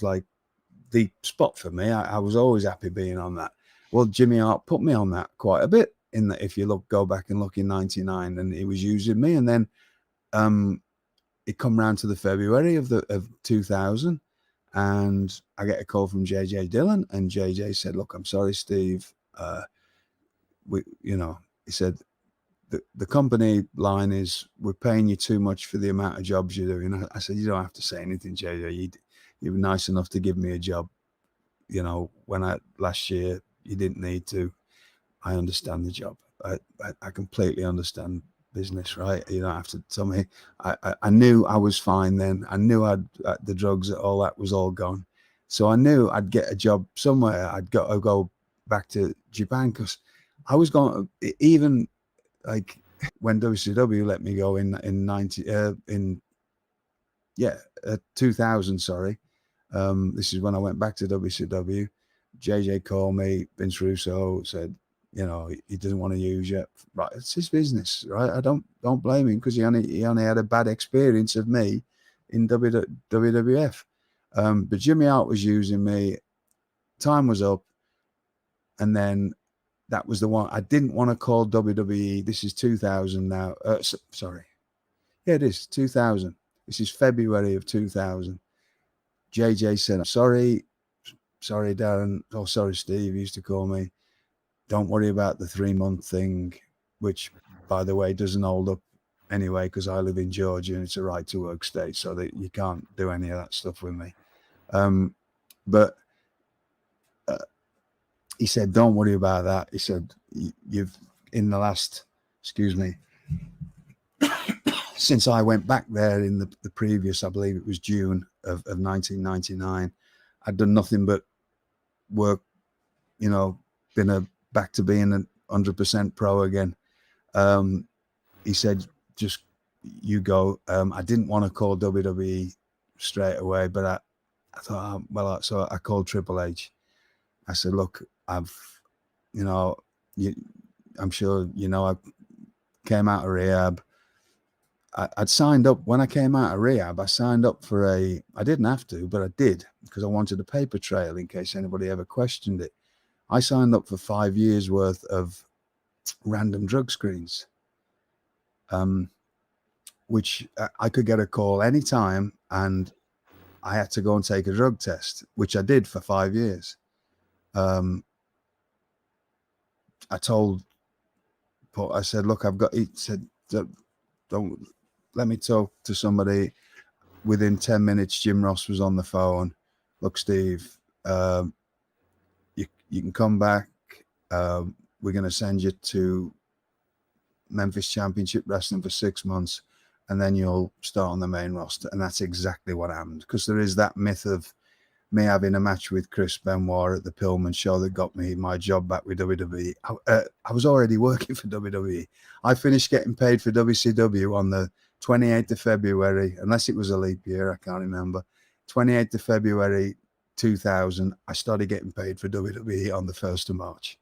like the spot for me. I was always happy being on that. Well, Jimmy Hart put me on that quite a bit. In that, if you go back and look in '99, and he was using me, and then it come round to the February of 2000, and I get a call from JJ Dillon, and JJ said, "Look, I'm sorry, Steve. He said the company line is we're paying you too much for the amount of jobs you're doing." I said, "You don't have to say anything, JJ. You were nice enough to give me a job. You know, when last year you didn't need to. I understand the job. I completely understand business, right? You don't have to tell me." I knew I was fine then. I knew the drugs, all that was all gone. So I knew I'd get a job somewhere. I'd go back to Japan, because I was going to, even like when WCW let me go in 2000, sorry. This is when I went back to WCW. JJ called me, Vince Russo said, you know, he doesn't want to use you. Right, it's his business, right? I don't blame him, because he only had a bad experience of me in WWF. But Jimmy Hart was using me. Time was up, and then that was the one I didn't want to call WWE. This is 2000 now. Sorry, yeah, it is 2000. This is February of 2000. JJ said, sorry, Darren. Oh, sorry, Steve. He used to call me. Don't worry about the 3-month thing, which, by the way, doesn't hold up anyway, because I live in Georgia and it's a right to work state, so that you can't do any of that stuff with me. But he said, don't worry about that. He said, you've in the last, excuse me, since I went back there in the previous, I believe it was June of 1999, I'd done nothing but work, you know, back to being a 100% pro again. He said, just you go. I didn't want to call WWE straight away, but I thought, so I called Triple H. I said, look, I'm sure, you know, I came out of rehab. I'd signed up when I came out of rehab. I signed up for I didn't have to, but I did because I wanted a paper trail in case anybody ever questioned it. I signed up for 5 years worth of random drug screens, which I could get a call anytime, and I had to go and take a drug test, which I did for 5 years. I told Paul, I said, look, he said, don't let me talk to somebody. Within 10 minutes, Jim Ross was on the phone. Look, Steve, you can come back. We're going to send you to Memphis Championship Wrestling for 6 months, and then you'll start on the main roster. And that's exactly what happened, because there is that myth of me having a match with Chris Benoit at the Pillman show that got me my job back with WWE. I was already working for WWE. I finished getting paid for WCW on the 28th of February, unless it was a leap year, I can't remember. 28th of February 2000, I started getting paid for WWE on the 1st of March.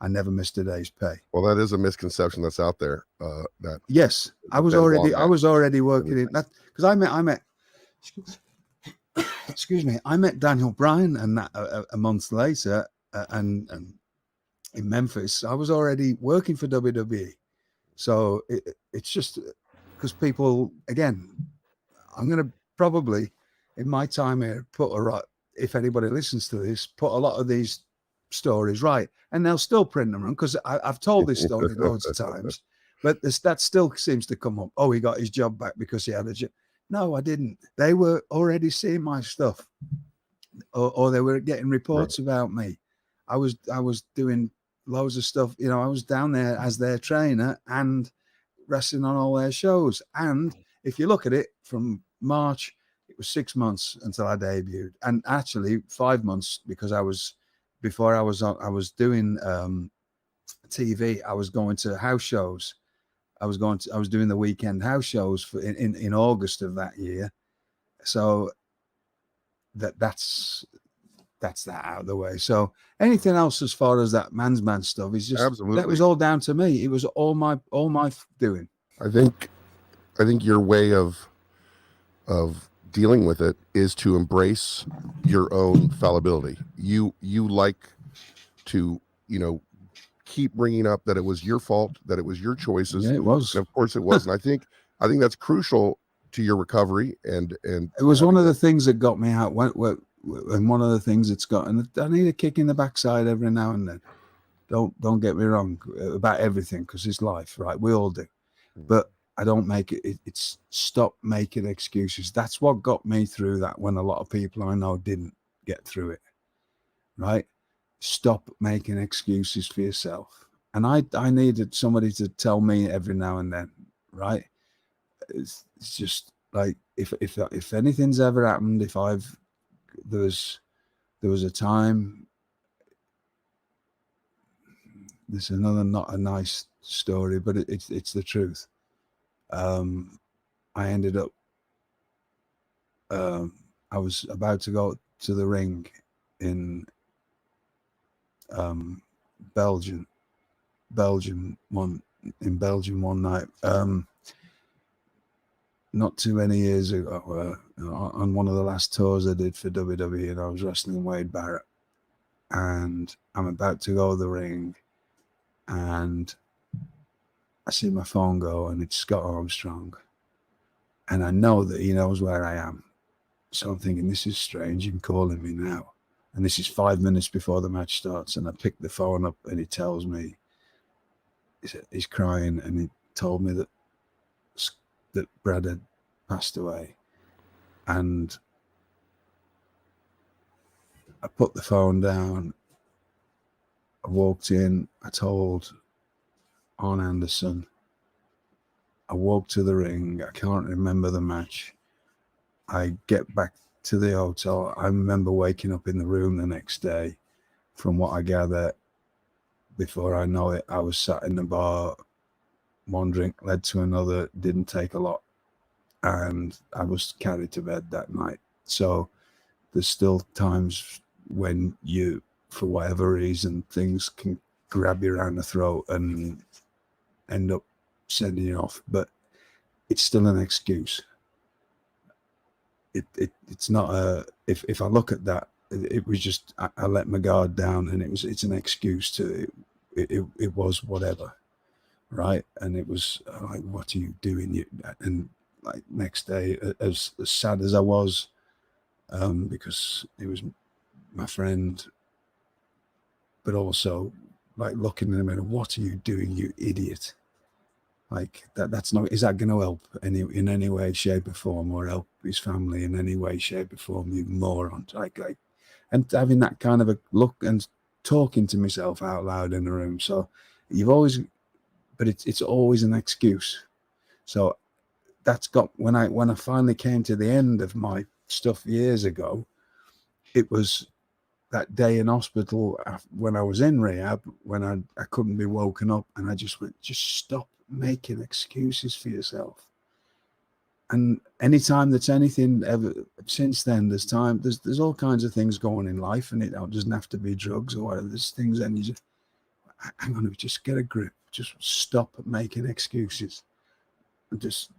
I never missed a day's pay. Well, that is a misconception that's out there. That yes, I was already working in that, because I met excuse me, I met Daniel Bryan, and that a month later, and in Memphis, I was already working for WWE. So it's just because people, again, I'm going to probably, in my time here, if anybody listens to this, put a lot of these stories right, and they'll still print them, because I've told this story loads of times, but that still seems to come up. Oh, he got his job back because he had a job. No, I didn't. They were already seeing my stuff, or they were getting reports about me. I was doing loads of stuff. You know, I was down there as their trainer and wrestling on all their shows. And if you look at it, from March, it was 6 months until I debuted, and actually 5 months, because before I was doing TV. I was going to house shows. I was doing the weekend house shows in August of that year. So that's that out of the way. So anything else as far as that man's man stuff is just absolutely, that was all down to me. It was all my doing. I think your way of dealing with it is to embrace your own fallibility. You like to, you know, keep bringing up that it was your fault, that it was your choices. Yeah, it was. And of course it was. And I think that's crucial to your recovery. And it was one of the things that got me out. And one of the things that's got, and I need a kick in the backside every now and then. Don't get me wrong about everything, because it's life, right? We all do. But I don't make it's stop making excuses. That's what got me through that, when a lot of people I know didn't get through it, right? Stop making excuses for yourself. And I needed somebody to tell me every now and then, right? It's just like, if anything's ever happened, there was a time, this is another not a nice story, but it's the truth. I ended up, I was about to go to the ring in Belgium one night, not too many years ago, on one of the last tours I did for WWE, and I was wrestling Wade Barrett, and I'm about to go to the ring, and I see my phone go, and it's Scott Armstrong, and I know that he knows where I am. So I'm thinking, this is strange, him calling me now. And this is 5 minutes before the match starts, and I pick the phone up, and he tells me, he's crying, and he told me that that Brad had passed away. And I put the phone down. I walked in. I told Arn Anderson. I walked to the ring. I can't remember the match. I get back to the hotel. I remember waking up in the room the next day. From what I gather, before I know it, I was sat in the bar. One drink led to another. Didn't take a lot. And I was carried to bed that night. So there's still times when you, for whatever reason, things can grab you around the throat and end up sending you off. But it's still an excuse. It's not a, if I look at that, it was just, I let my guard down, and it's an excuse to, it was whatever, right? And it was like, what are you doing? And like next day, as sad as I was, because it was my friend, but also like looking at him and, what are you doing, you idiot? Like that's not, is that going to help in any way, shape or form, or help his family in any way, shape or form? You moron. Like, and having that kind of a look and talking to myself out loud in the room. So you've always, but it's always an excuse. So that's got, when I finally came to the end of my stuff years ago, it was that day in hospital when I was in rehab, when I couldn't be woken up, and I just went, just stop making excuses for yourself. And anytime that's anything ever since then, there's all kinds of things going in life, and it doesn't have to be drugs or whatever. There's things, and you just, hang on, just get a grip, just stop making excuses, and just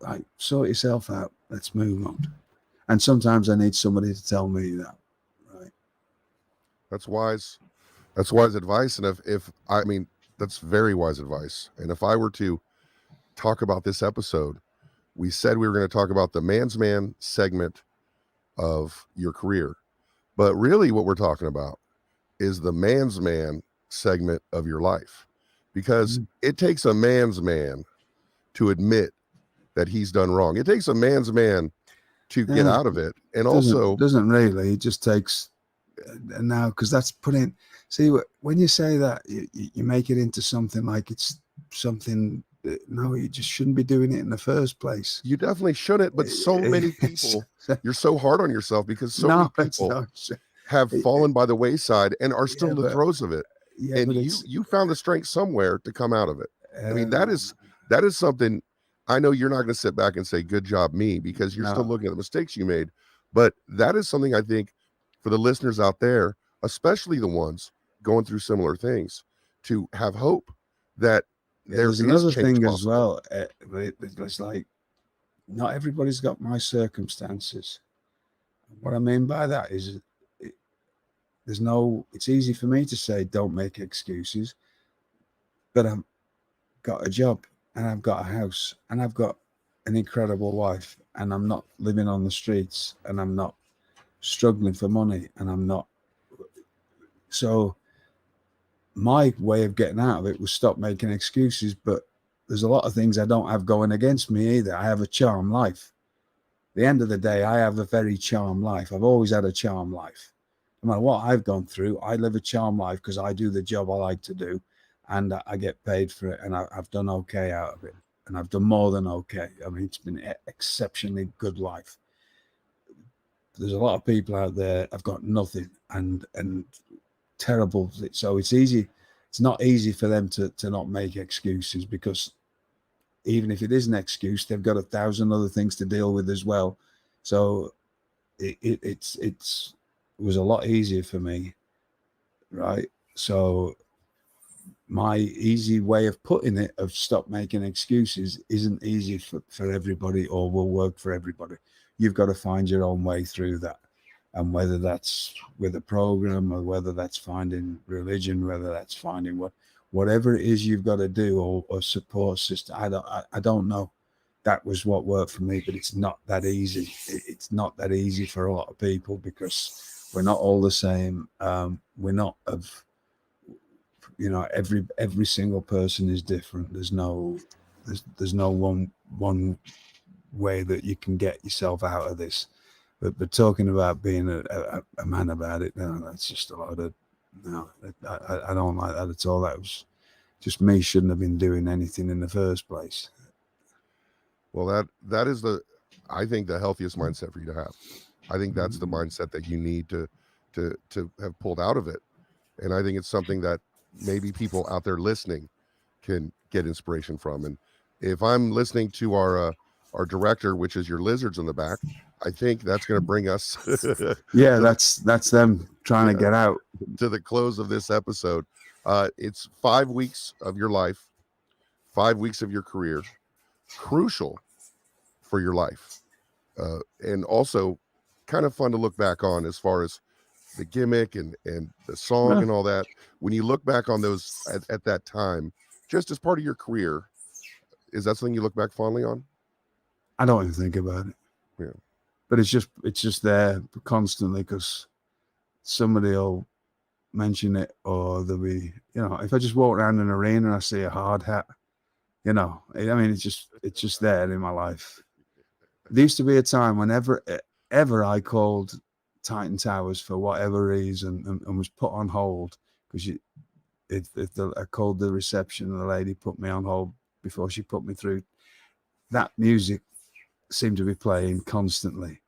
like sort yourself out. Let's move on. And sometimes I need somebody to tell me that. Right. That's wise. That's wise advice. And if I mean, that's very wise advice. And if I were to talk about this episode, we said we were going to talk about the man's man segment of your career, but really what we're talking about is the man's man segment of your life, because it takes a man's man to admit that he's done wrong. It takes a man's man to get out of it. And doesn't really, it just takes now, because that's putting, see, when you say that, you make it into something like it's something. No, you just shouldn't be doing it in the first place. You definitely shouldn't, but so many people, you're so hard on yourself because so many people have fallen by the wayside and are still in the throes of it. Yeah, and you found the strength somewhere to come out of it. I mean, that is something. I know you're not going to sit back and say, good job, me, because you're still looking at the mistakes you made. But that is something I think for the listeners out there, especially the ones going through similar things, to have hope that there's another thing as well. It's like, not everybody's got my circumstances. What I mean by that is, it's easy for me to say, don't make excuses, but I've got a job, and I've got a house, and I've got an incredible wife, and I'm not living on the streets, and I'm not struggling for money, and I'm not. So my way of getting out of it was stop making excuses. But there's a lot of things I don't have going against me either. I have a charm life. At the end of the day, I have a very charm life. I've always had a charm life. No matter what I've gone through, I live a charm life because I do the job I like to do, and I get paid for it, and I've done okay out of it, and I've done more than okay. I mean, it's been an exceptionally good life. There's a lot of people out there have got nothing and terrible. So it's easy. It's not easy for them to not make excuses, because even if it is an excuse, they've got 1,000 other things to deal with as well. So it was a lot easier for me, right? So my easy way of putting it, of stop making excuses, isn't easy for everybody, or will work for everybody. You've got to find your own way through that. And whether that's with a program, or whether that's finding religion, whether that's finding whatever it is you've got to do, or support system, I don't know. That was what worked for me, but it's not that easy. It's not that easy for a lot of people, because we're not all the same. We're not every single person is different. There's no there's no one way that you can get yourself out of this. But talking about being a man about it, no, that's just a lot of, no, I don't like that at all. That was just me shouldn't have been doing anything in the first place. Well, that is I think the healthiest mindset for you to have. I think that's the mindset that you need to have pulled out of it. And I think it's something that maybe people out there listening can get inspiration from. And if I'm listening to our director, which is your lizards in the back, I think that's going to bring us. Yeah, that's them trying to get out to the close of this episode. It's 5 weeks of your life, 5 weeks of your career, crucial for your life, and also kind of fun to look back on as far as the gimmick and the song and all that. When you look back on those at that time, just as part of your career, is that something you look back fondly on? I don't even think about it. Yeah. But it's just there constantly because somebody will mention it, or there'll be, if I just walk around an arena and I see a hard hat, I mean, it's just there in my life. There used to be a time whenever ever I called Titan Towers for whatever reason and was put on hold because I called the reception and the lady put me on hold before she put me through. That music seemed to be playing constantly.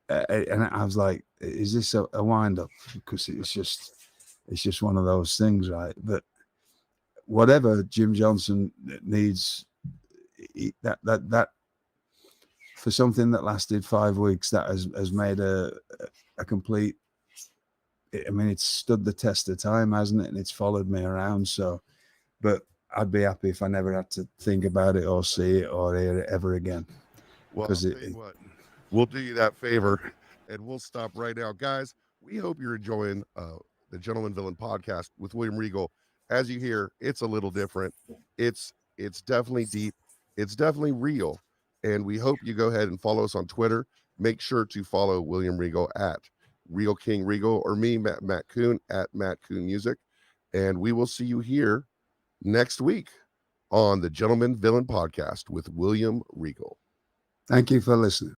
And I was like, is this a wind up? Because it's just one of those things, right? But whatever Jim Johnson needs, that for something that lasted 5 weeks, that has made a complete, I mean, it's stood the test of time, hasn't it? And it's followed me around. So, but I'd be happy if I never had to think about it or see it or hear it ever again. Well, what, we'll do you that favor and we'll stop right now. Guys, we hope you're enjoying the Gentleman Villain podcast with William Regal. As you hear, it's a little different. It's definitely deep. It's definitely real. And we hope you go ahead and follow us on Twitter. Make sure to follow William Regal at Real King Regal, or me, Matt Kuhn, at Matt Kuhn Music. And we will see you here next week on the Gentleman Villain podcast with William Regal. Thank you for listening.